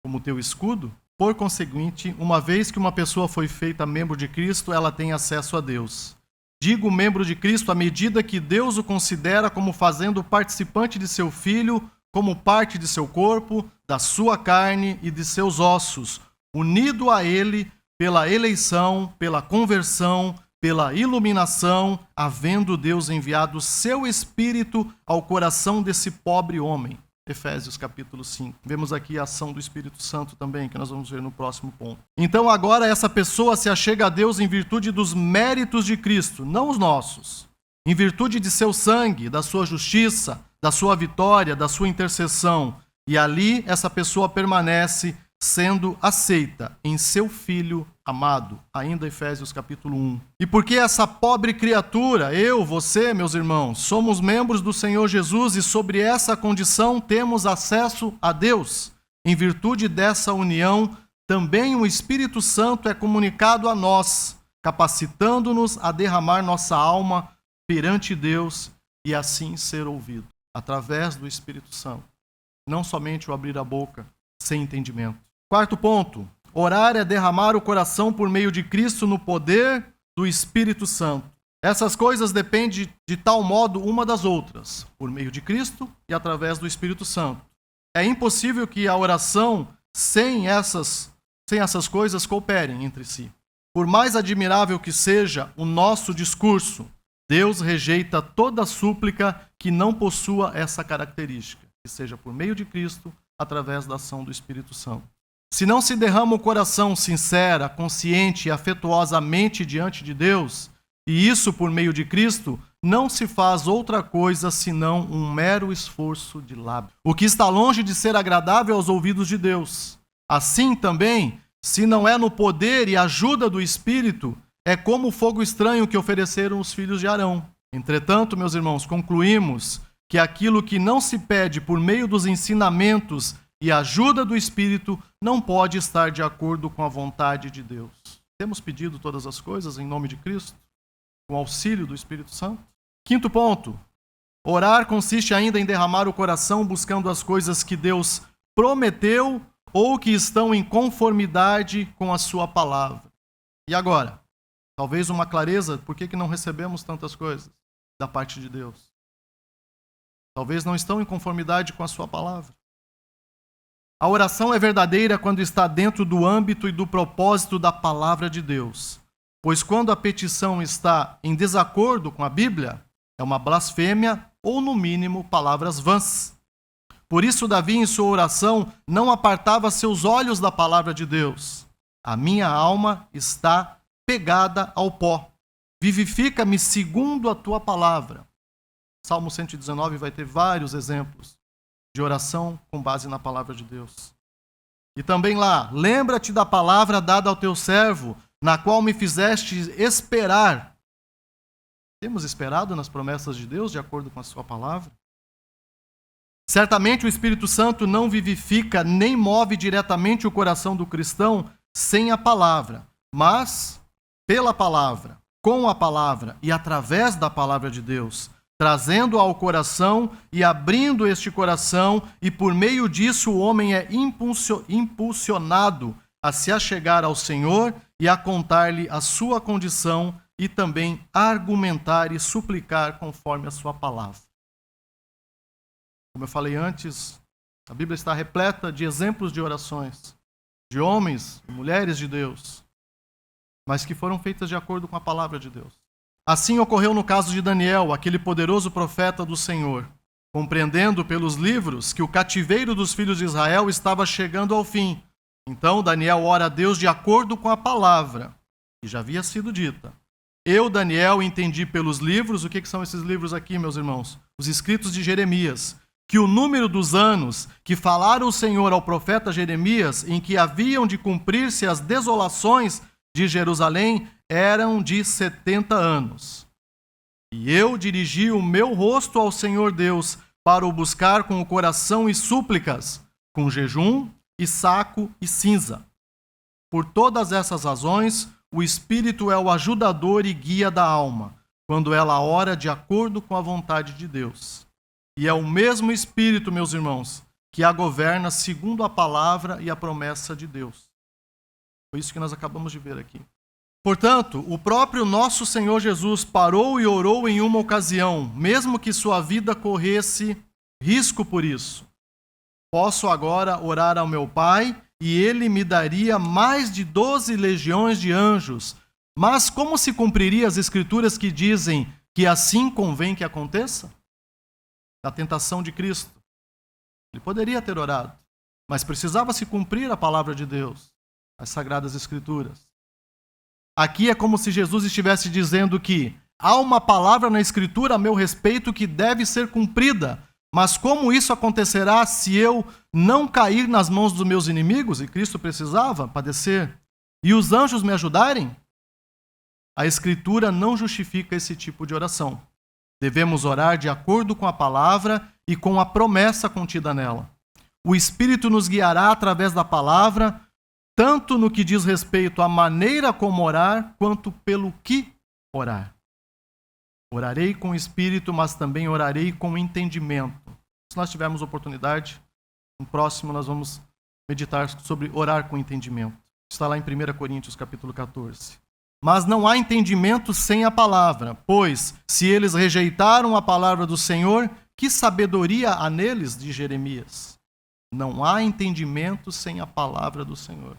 Como teu escudo? Por conseguinte, uma vez que uma pessoa foi feita membro de Cristo, ela tem acesso a Deus. Digo membro de Cristo à medida que Deus o considera como fazendo participante de seu Filho, como parte de seu corpo, da sua carne e de seus ossos, unido a Ele pela eleição, pela conversão, pela iluminação, havendo Deus enviado seu Espírito ao coração desse pobre homem. Efésios capítulo 5. Vemos aqui a ação do Espírito Santo também, que nós vamos ver no próximo ponto. Então agora essa pessoa se achega a Deus em virtude dos méritos de Cristo, não os nossos. Em virtude de seu sangue, da sua justiça, da sua vitória, da sua intercessão. E ali essa pessoa permanece sendo aceita em seu Filho amado. Ainda Efésios capítulo 1. E porque essa pobre criatura, eu, você, meus irmãos, somos membros do Senhor Jesus e sobre essa condição temos acesso a Deus. Em virtude dessa união, também o Espírito Santo é comunicado a nós, capacitando-nos a derramar nossa alma perante Deus e assim ser ouvido, através do Espírito Santo. Não somente o abrir a boca sem entendimento. Quarto ponto, orar é derramar o coração por meio de Cristo no poder do Espírito Santo. Essas coisas dependem de tal modo uma das outras, por meio de Cristo e através do Espírito Santo. É impossível que a oração sem essas coisas cooperem entre si. Por mais admirável que seja o nosso discurso, Deus rejeita toda súplica que não possua essa característica, que seja por meio de Cristo, através da ação do Espírito Santo. Se não se derrama o coração sincera, consciente e afetuosamente diante de Deus, e isso por meio de Cristo, não se faz outra coisa senão um mero esforço de lábio, o que está longe de ser agradável aos ouvidos de Deus. Assim também, se não é no poder e ajuda do Espírito, é como o fogo estranho que ofereceram os filhos de Arão. Entretanto, meus irmãos, concluímos que aquilo que não se pede por meio dos ensinamentos e ajuda do Espírito não pode estar de acordo com a vontade de Deus. Temos pedido todas as coisas em nome de Cristo, com auxílio do Espírito Santo. Quinto ponto, orar consiste ainda em derramar o coração buscando as coisas que Deus prometeu ou que estão em conformidade com a sua palavra. E agora? Talvez uma clareza, por que não recebemos tantas coisas da parte de Deus? Talvez não estão em conformidade com a sua palavra. A oração é verdadeira quando está dentro do âmbito e do propósito da palavra de Deus. Pois quando a petição está em desacordo com a Bíblia, é uma blasfêmia ou, no mínimo, palavras vãs. Por isso Davi, em sua oração, não apartava seus olhos da palavra de Deus. A minha alma está pegada ao pó. Vivifica-me segundo a tua palavra. Salmo 119 vai ter vários exemplos de oração com base na palavra de Deus. E também lá, lembra-te da palavra dada ao teu servo, na qual me fizeste esperar. Temos esperado nas promessas de Deus de acordo com a sua palavra? Certamente o Espírito Santo não vivifica nem move diretamente o coração do cristão sem a palavra, mas pela palavra, com a palavra e através da palavra de Deus, trazendo ao coração e abrindo este coração, e por meio disso o homem é impulsionado a se achegar ao Senhor e a contar-lhe a sua condição e também argumentar e suplicar conforme a sua palavra. Como eu falei antes, a Bíblia está repleta de exemplos de orações, de homens e mulheres de Deus, mas que foram feitas de acordo com a palavra de Deus. Assim ocorreu no caso de Daniel, aquele poderoso profeta do Senhor, compreendendo pelos livros que o cativeiro dos filhos de Israel estava chegando ao fim. Então Daniel ora a Deus de acordo com a palavra, que já havia sido dita. Eu, Daniel, entendi pelos livros, o que são esses livros aqui, meus irmãos? Os escritos de Jeremias, que o número dos anos que falara o Senhor ao profeta Jeremias, em que haviam de cumprir-se as desolações de Jerusalém, eram de 70 anos. E eu dirigi o meu rosto ao Senhor Deus para o buscar com o coração e súplicas, com jejum e saco e cinza. Por todas essas razões, o Espírito é o ajudador e guia da alma, quando ela ora de acordo com a vontade de Deus. E é o mesmo Espírito, meus irmãos, que a governa segundo a palavra e a promessa de Deus. Foi isso que nós acabamos de ver aqui. Portanto, o próprio nosso Senhor Jesus parou e orou em uma ocasião, mesmo que sua vida corresse risco por isso. Posso agora orar ao meu Pai, e ele me daria mais de 12 legiões de anjos. Mas como se cumpriria as Escrituras que dizem que assim convém que aconteça? Da tentação de Cristo. Ele poderia ter orado, mas precisava se cumprir a palavra de Deus, as Sagradas Escrituras. Aqui é como se Jesus estivesse dizendo que há uma palavra na Escritura a meu respeito que deve ser cumprida, mas como isso acontecerá se eu não cair nas mãos dos meus inimigos? E Cristo precisava padecer. E os anjos me ajudarem? A Escritura não justifica esse tipo de oração. Devemos orar de acordo com a palavra e com a promessa contida nela. O Espírito nos guiará através da palavra, tanto no que diz respeito à maneira como orar, quanto pelo que orar. Orarei com o Espírito, mas também orarei com entendimento. Se nós tivermos oportunidade, no próximo nós vamos meditar sobre orar com entendimento. Está lá em 1 Coríntios capítulo 14. Mas não há entendimento sem a palavra, pois, se eles rejeitaram a palavra do Senhor, que sabedoria há neles, de Jeremias? Não há entendimento sem a palavra do Senhor.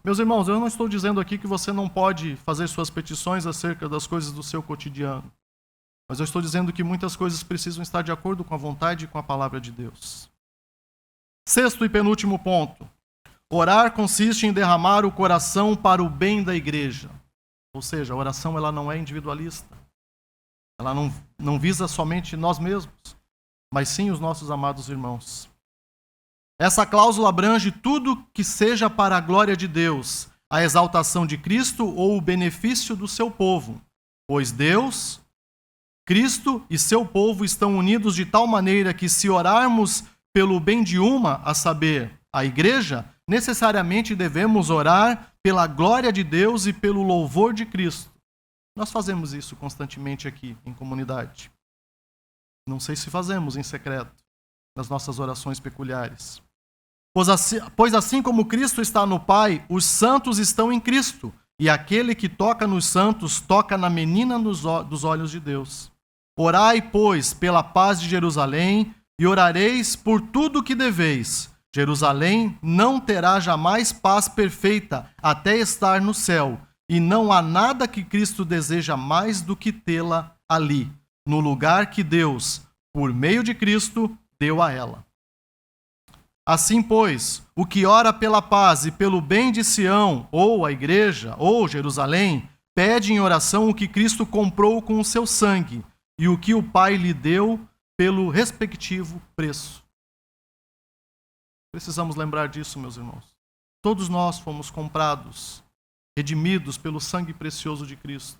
Meus irmãos, eu não estou dizendo aqui que você não pode fazer suas petições acerca das coisas do seu cotidiano, mas eu estou dizendo que muitas coisas precisam estar de acordo com a vontade e com a palavra de Deus. Sexto e penúltimo ponto. Orar consiste em derramar o coração para o bem da igreja. Ou seja, a oração ela não é individualista. Ela não visa somente nós mesmos, mas sim os nossos amados irmãos. Essa cláusula abrange tudo que seja para a glória de Deus, a exaltação de Cristo ou o benefício do seu povo. Pois Deus, Cristo e seu povo estão unidos de tal maneira que se orarmos pelo bem de uma, a saber, a igreja, necessariamente devemos orar pela glória de Deus e pelo louvor de Cristo. Nós fazemos isso constantemente aqui em comunidade. Não sei se fazemos em secreto, nas nossas orações peculiares. Pois assim como Cristo está no Pai, os santos estão em Cristo, e aquele que toca nos santos toca na menina dos olhos de Deus. Orai, pois, pela paz de Jerusalém, e orareis por tudo o que deveis. Jerusalém não terá jamais paz perfeita até estar no céu, e não há nada que Cristo deseja mais do que tê-la ali, no lugar que Deus, por meio de Cristo, deu a ela. Assim, pois, o que ora pela paz e pelo bem de Sião, ou a igreja, ou Jerusalém, pede em oração o que Cristo comprou com o seu sangue e o que o Pai lhe deu pelo respectivo preço. Precisamos lembrar disso, meus irmãos. Todos nós fomos comprados, redimidos pelo sangue precioso de Cristo.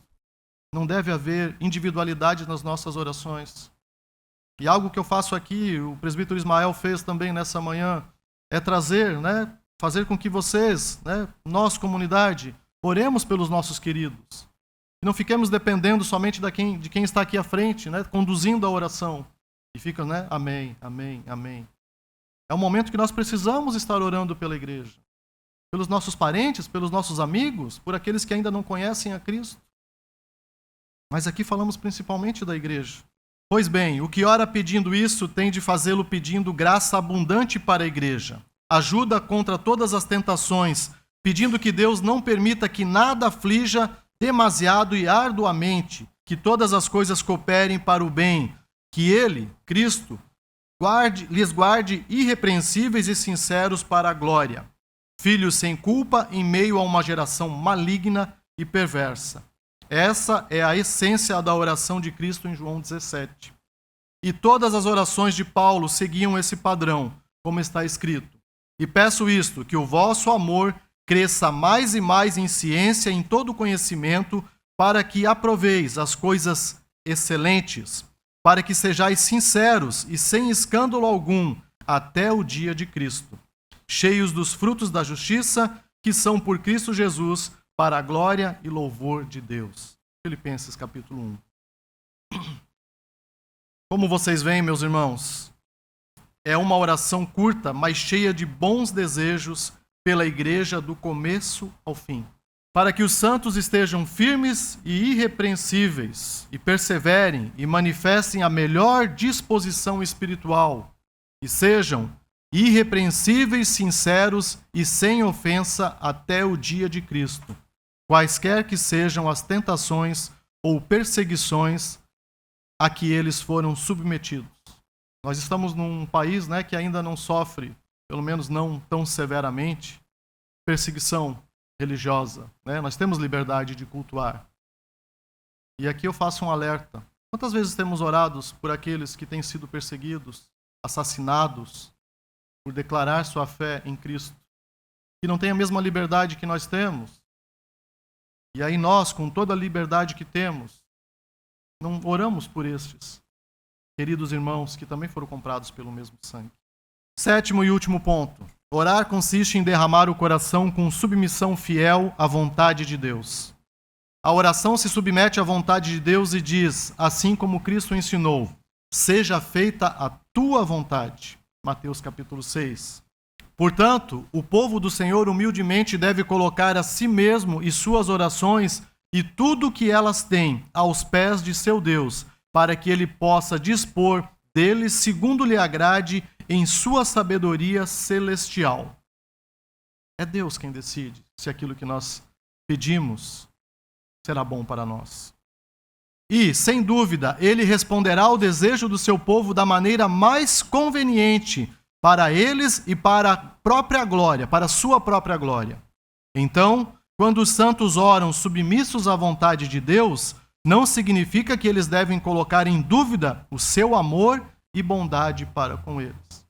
Não deve haver individualidade nas nossas orações. E algo que eu faço aqui, o presbítero Ismael fez também nessa manhã, é trazer, fazer com que vocês, nós, comunidade, oremos pelos nossos queridos. E não fiquemos dependendo somente de quem está aqui à frente, conduzindo a oração. E fica, amém, amém, amém. É um momento que nós precisamos estar orando pela igreja. Pelos nossos parentes, pelos nossos amigos, por aqueles que ainda não conhecem a Cristo. Mas aqui falamos principalmente da igreja. Pois bem, o que ora pedindo isso tem de fazê-lo pedindo graça abundante para a igreja. Ajuda contra todas as tentações, pedindo que Deus não permita que nada aflija demasiado e arduamente, que todas as coisas cooperem para o bem, que Ele, Cristo, lhes guarde irrepreensíveis e sinceros para a glória. Filhos sem culpa em meio a uma geração maligna e perversa. Essa é a essência da oração de Cristo em João 17. E todas as orações de Paulo seguiam esse padrão, como está escrito. E peço isto, que o vosso amor cresça mais e mais em ciência e em todo conhecimento, para que aproveis as coisas excelentes, para que sejais sinceros e sem escândalo algum, até o dia de Cristo, cheios dos frutos da justiça, que são por Cristo Jesus, para a glória e louvor de Deus. Filipenses capítulo 1. Como vocês veem, meus irmãos, é uma oração curta, mas cheia de bons desejos pela igreja do começo ao fim. Para que os santos estejam firmes e irrepreensíveis, e perseverem e manifestem a melhor disposição espiritual, e sejam irrepreensíveis, sinceros e sem ofensa até o dia de Cristo, quaisquer que sejam as tentações ou perseguições a que eles foram submetidos. Nós estamos num país que ainda não sofre, pelo menos não tão severamente, perseguição religiosa. Nós temos liberdade de cultuar. E aqui eu faço um alerta. Quantas vezes temos orado por aqueles que têm sido perseguidos, assassinados, por declarar sua fé em Cristo, que não têm a mesma liberdade que nós temos? E aí nós, com toda a liberdade que temos, não oramos por estes queridos irmãos que também foram comprados pelo mesmo sangue. Sétimo e último ponto. Orar consiste em derramar o coração com submissão fiel à vontade de Deus. A oração se submete à vontade de Deus e diz, assim como Cristo ensinou, seja feita a tua vontade. Mateus capítulo 6. Portanto, o povo do Senhor humildemente deve colocar a si mesmo e suas orações e tudo o que elas têm aos pés de seu Deus, para que ele possa dispor deles segundo lhe agrade em sua sabedoria celestial. É Deus quem decide se aquilo que nós pedimos será bom para nós. E, sem dúvida, ele responderá ao desejo do seu povo da maneira mais conveniente para eles e para a própria glória, para a sua própria glória. Então, quando os santos oram submissos à vontade de Deus, não significa que eles devem colocar em dúvida o seu amor e bondade para com eles.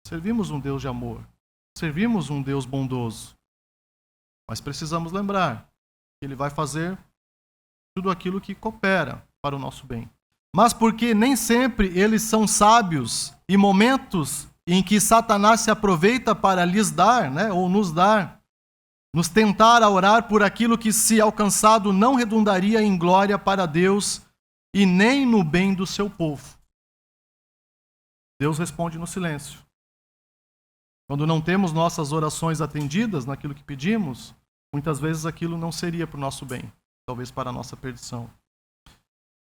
Servimos um Deus de amor, servimos um Deus bondoso, mas precisamos lembrar que Ele vai fazer tudo aquilo que coopera para o nosso bem. Mas porque nem sempre eles são sábios e momentos em que Satanás se aproveita para lhes dar, ou nos tentar a orar por aquilo que, se alcançado, não redundaria em glória para Deus e nem no bem do seu povo. Deus responde no silêncio. Quando não temos nossas orações atendidas naquilo que pedimos, muitas vezes aquilo não seria para o nosso bem, talvez para a nossa perdição.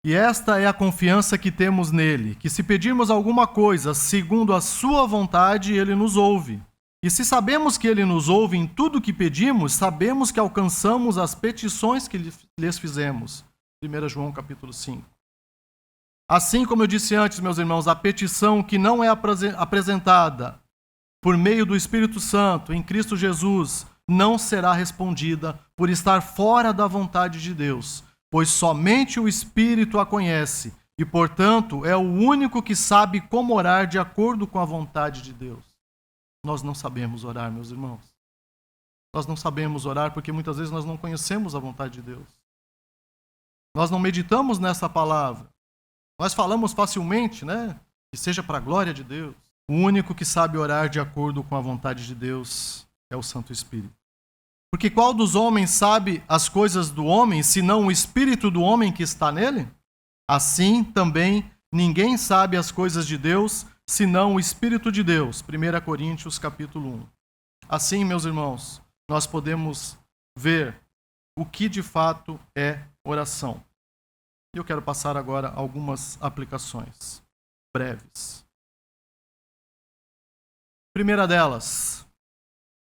E esta é a confiança que temos nele, que se pedirmos alguma coisa segundo a sua vontade, ele nos ouve. E se sabemos que ele nos ouve em tudo o que pedimos, sabemos que alcançamos as petições que lhes fizemos. 1 João capítulo 5. Assim como eu disse antes, meus irmãos, a petição que não é apresentada por meio do Espírito Santo, em Cristo Jesus, não será respondida por estar fora da vontade de Deus, pois somente o Espírito a conhece e, portanto, é o único que sabe como orar de acordo com a vontade de Deus. Nós não sabemos orar, meus irmãos. Nós não sabemos orar porque muitas vezes nós não conhecemos a vontade de Deus. Nós não meditamos nessa palavra. Nós falamos facilmente, né? Que seja para a glória de Deus. O único que sabe orar de acordo com a vontade de Deus é o Santo Espírito. Porque qual dos homens sabe as coisas do homem, senão o Espírito do homem que está nele? Assim também ninguém sabe as coisas de Deus, senão o Espírito de Deus. 1 Coríntios capítulo 1. Assim, meus irmãos, nós podemos ver o que de fato é oração. E eu quero passar agora algumas aplicações breves. Primeira delas,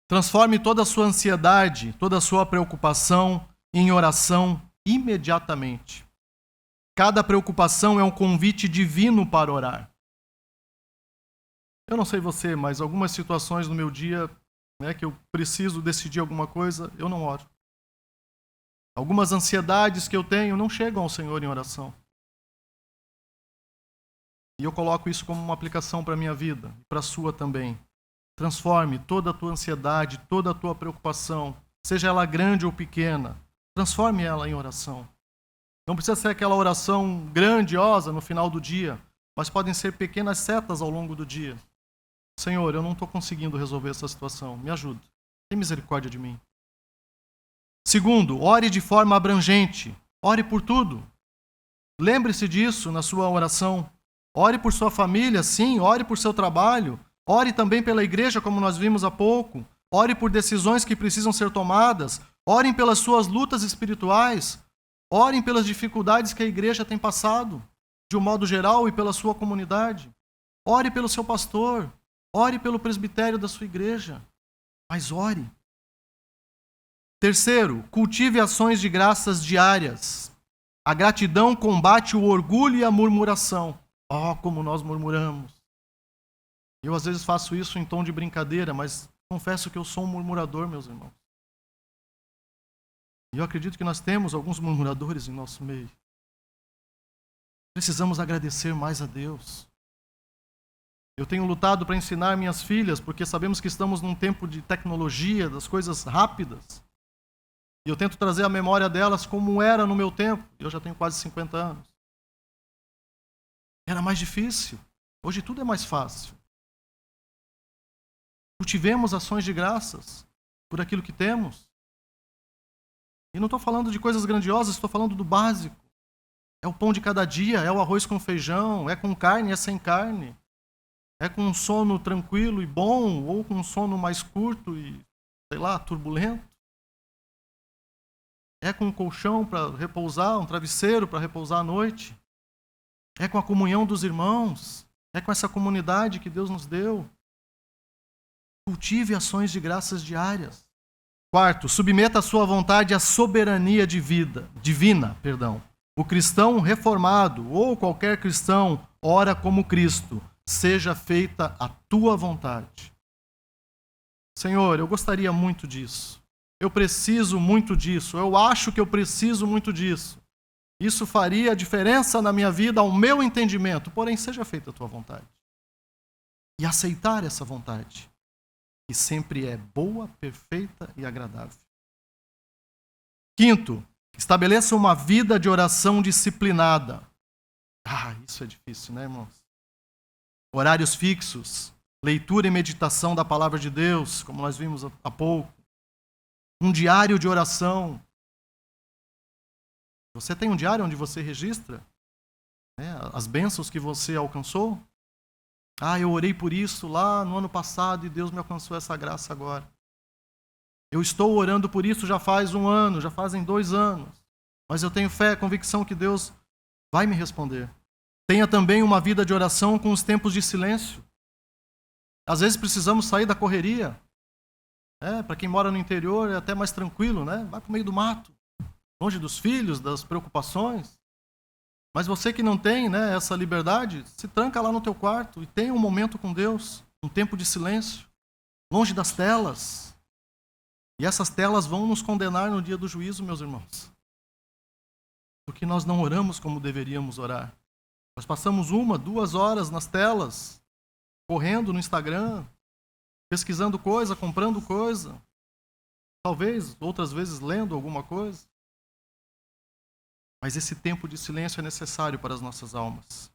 transforme toda a sua ansiedade, toda a sua preocupação em oração imediatamente. Cada preocupação é um convite divino para orar. Eu não sei você, mas algumas situações no meu dia, né, que eu preciso decidir alguma coisa, eu não oro. Algumas ansiedades que eu tenho não chegam ao Senhor em oração. E eu coloco isso como uma aplicação para a minha vida, e para a sua também. Transforme toda a tua ansiedade, toda a tua preocupação, seja ela grande ou pequena, transforme ela em oração. Não precisa ser aquela oração grandiosa no final do dia, mas podem ser pequenas setas ao longo do dia. Senhor, eu não estou conseguindo resolver essa situação, me ajuda, tem misericórdia de mim. Segundo, ore de forma abrangente, ore por tudo. Lembre-se disso na sua oração. Ore por sua família, sim, ore por seu trabalho, ore também pela igreja, como nós vimos há pouco, ore por decisões que precisam ser tomadas, orem pelas suas lutas espirituais, orem pelas dificuldades que a igreja tem passado, de um modo geral e pela sua comunidade. Ore pelo seu pastor, ore pelo presbitério da sua igreja, mas ore. Terceiro, cultive ações de graças diárias. A gratidão combate o orgulho e a murmuração. Oh, como nós murmuramos. Eu às vezes faço isso em tom de brincadeira, mas confesso que eu sou um murmurador, meus irmãos. E eu acredito que nós temos alguns murmuradores em nosso meio. Precisamos agradecer mais a Deus. Eu tenho lutado para ensinar minhas filhas, porque sabemos que estamos num tempo de tecnologia, das coisas rápidas. E eu tento trazer a memória delas como era no meu tempo. Eu já tenho quase 50 anos. Era mais difícil. Hoje tudo é mais fácil. Cultivemos ações de graças por aquilo que temos. E não estou falando de coisas grandiosas, estou falando do básico. É o pão de cada dia, é o arroz com feijão, é com carne, é sem carne. É com um sono tranquilo e bom, ou com um sono mais curto e, sei lá, turbulento. É com um colchão para repousar, um travesseiro para repousar à noite. É com a comunhão dos irmãos. É com essa comunidade que Deus nos deu. Cultive ações de graças diárias. Quarto, submeta a sua vontade à soberania divina. O cristão reformado, ou qualquer cristão, ora como Cristo. Seja feita a tua vontade. Senhor, eu gostaria muito disso. Eu preciso muito disso. Eu acho que eu preciso muito disso. Isso faria diferença na minha vida, ao meu entendimento. Porém, seja feita a tua vontade. E aceitar essa vontade, que sempre é boa, perfeita e agradável. Quinto, estabeleça uma vida de oração disciplinada. Isso é difícil, né, irmãos? Horários fixos, leitura e meditação da palavra de Deus, como nós vimos há pouco. Um diário de oração. Você tem um diário onde você registra, né, as bênçãos que você alcançou? Eu orei por isso lá no ano passado e Deus me alcançou essa graça agora. Eu estou orando por isso já faz 1 ano, já fazem 2 anos. Mas eu tenho fé, convicção que Deus vai me responder. Tenha também uma vida de oração com os tempos de silêncio. Às vezes precisamos sair da correria. Para quem mora no interior é até mais tranquilo, né? Vai para o meio do mato, longe dos filhos, das preocupações. Mas você que não tem, né, essa liberdade, se tranca lá no teu quarto e tenha um momento com Deus, um tempo de silêncio. longe das telas. E essas telas vão nos condenar no dia do juízo, meus irmãos. Porque nós não oramos como deveríamos orar. Nós passamos 1, 2 horas nas telas, correndo no Instagram, pesquisando coisa, comprando coisa. Talvez, outras vezes, lendo alguma coisa. Mas esse tempo de silêncio é necessário para as nossas almas.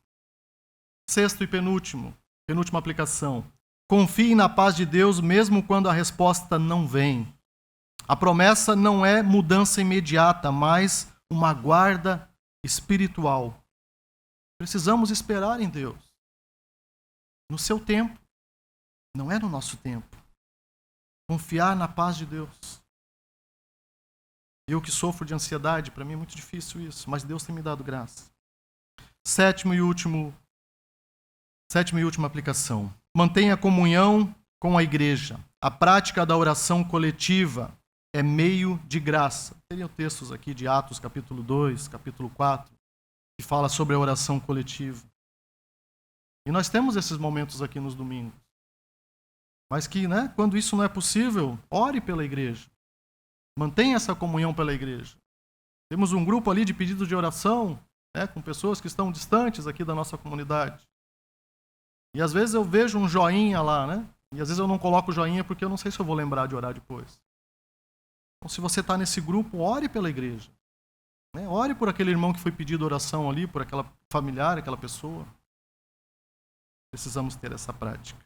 6º e penúltima aplicação. Confie na paz de Deus mesmo quando a resposta não vem. A promessa não é mudança imediata, mas uma guarda espiritual. Precisamos esperar em Deus. No seu tempo. Não é no nosso tempo. Confiar na paz de Deus. Eu que sofro de ansiedade, para mim é muito difícil isso, mas Deus tem me dado graça. 7ª e última aplicação. Mantenha comunhão com a igreja. A prática da oração coletiva é meio de graça. Teriam textos aqui de Atos, capítulo 2, capítulo 4, que fala sobre a oração coletiva. E nós temos esses momentos aqui nos domingos. Mas que, quando isso não é possível, ore pela igreja. Mantenha essa comunhão pela igreja. Temos um grupo ali de pedido de oração, com pessoas que estão distantes aqui da nossa comunidade. E às vezes eu vejo um joinha lá, e às vezes eu não coloco o joinha porque eu não sei se eu vou lembrar de orar depois. Então, se você está nesse grupo, ore pela igreja. Ore por aquele irmão que foi pedido oração ali, por aquela familiar, aquela pessoa. Precisamos ter essa prática.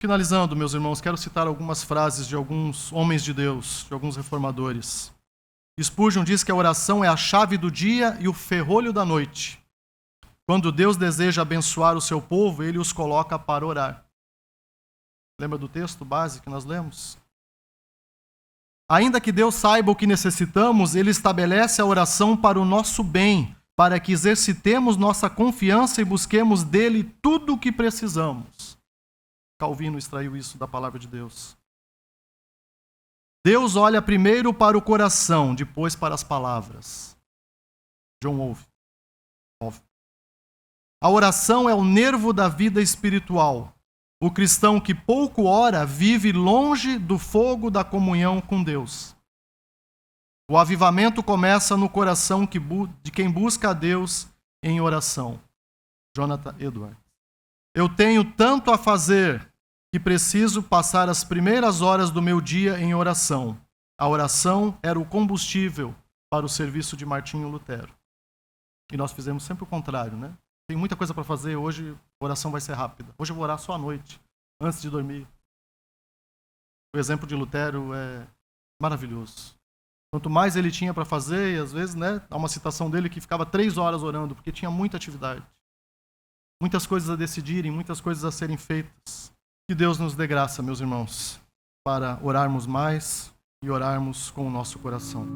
Finalizando, meus irmãos, quero citar algumas frases de alguns homens de Deus, de alguns reformadores. Spurgeon diz que a oração é a chave do dia e o ferrolho da noite. Quando Deus deseja abençoar o seu povo, ele os coloca para orar. Lembra do texto base que nós lemos? Ainda que Deus saiba o que necessitamos, ele estabelece a oração para o nosso bem, para que exercitemos nossa confiança e busquemos dele tudo o que precisamos. Calvino extraiu isso da palavra de Deus. Deus olha primeiro para o coração, depois para as palavras. John Wolfe. A oração é o nervo da vida espiritual. O cristão que pouco ora vive longe do fogo da comunhão com Deus. O avivamento começa no coração de quem busca a Deus em oração. Jonathan Edwards. Eu tenho tanto a fazer que preciso passar as primeiras horas do meu dia em oração. A oração era o combustível para o serviço de Martinho Lutero. E nós fizemos sempre o contrário, Tem muita coisa para fazer, hoje a oração vai ser rápida. Hoje eu vou orar só à noite, antes de dormir. O exemplo de Lutero é maravilhoso. Quanto mais ele tinha para fazer, e às vezes, há uma citação dele que ficava 3 horas orando, porque tinha muita atividade. Muitas coisas a decidirem, muitas coisas a serem feitas. Que Deus nos dê graça, meus irmãos, para orarmos mais e orarmos com o nosso coração.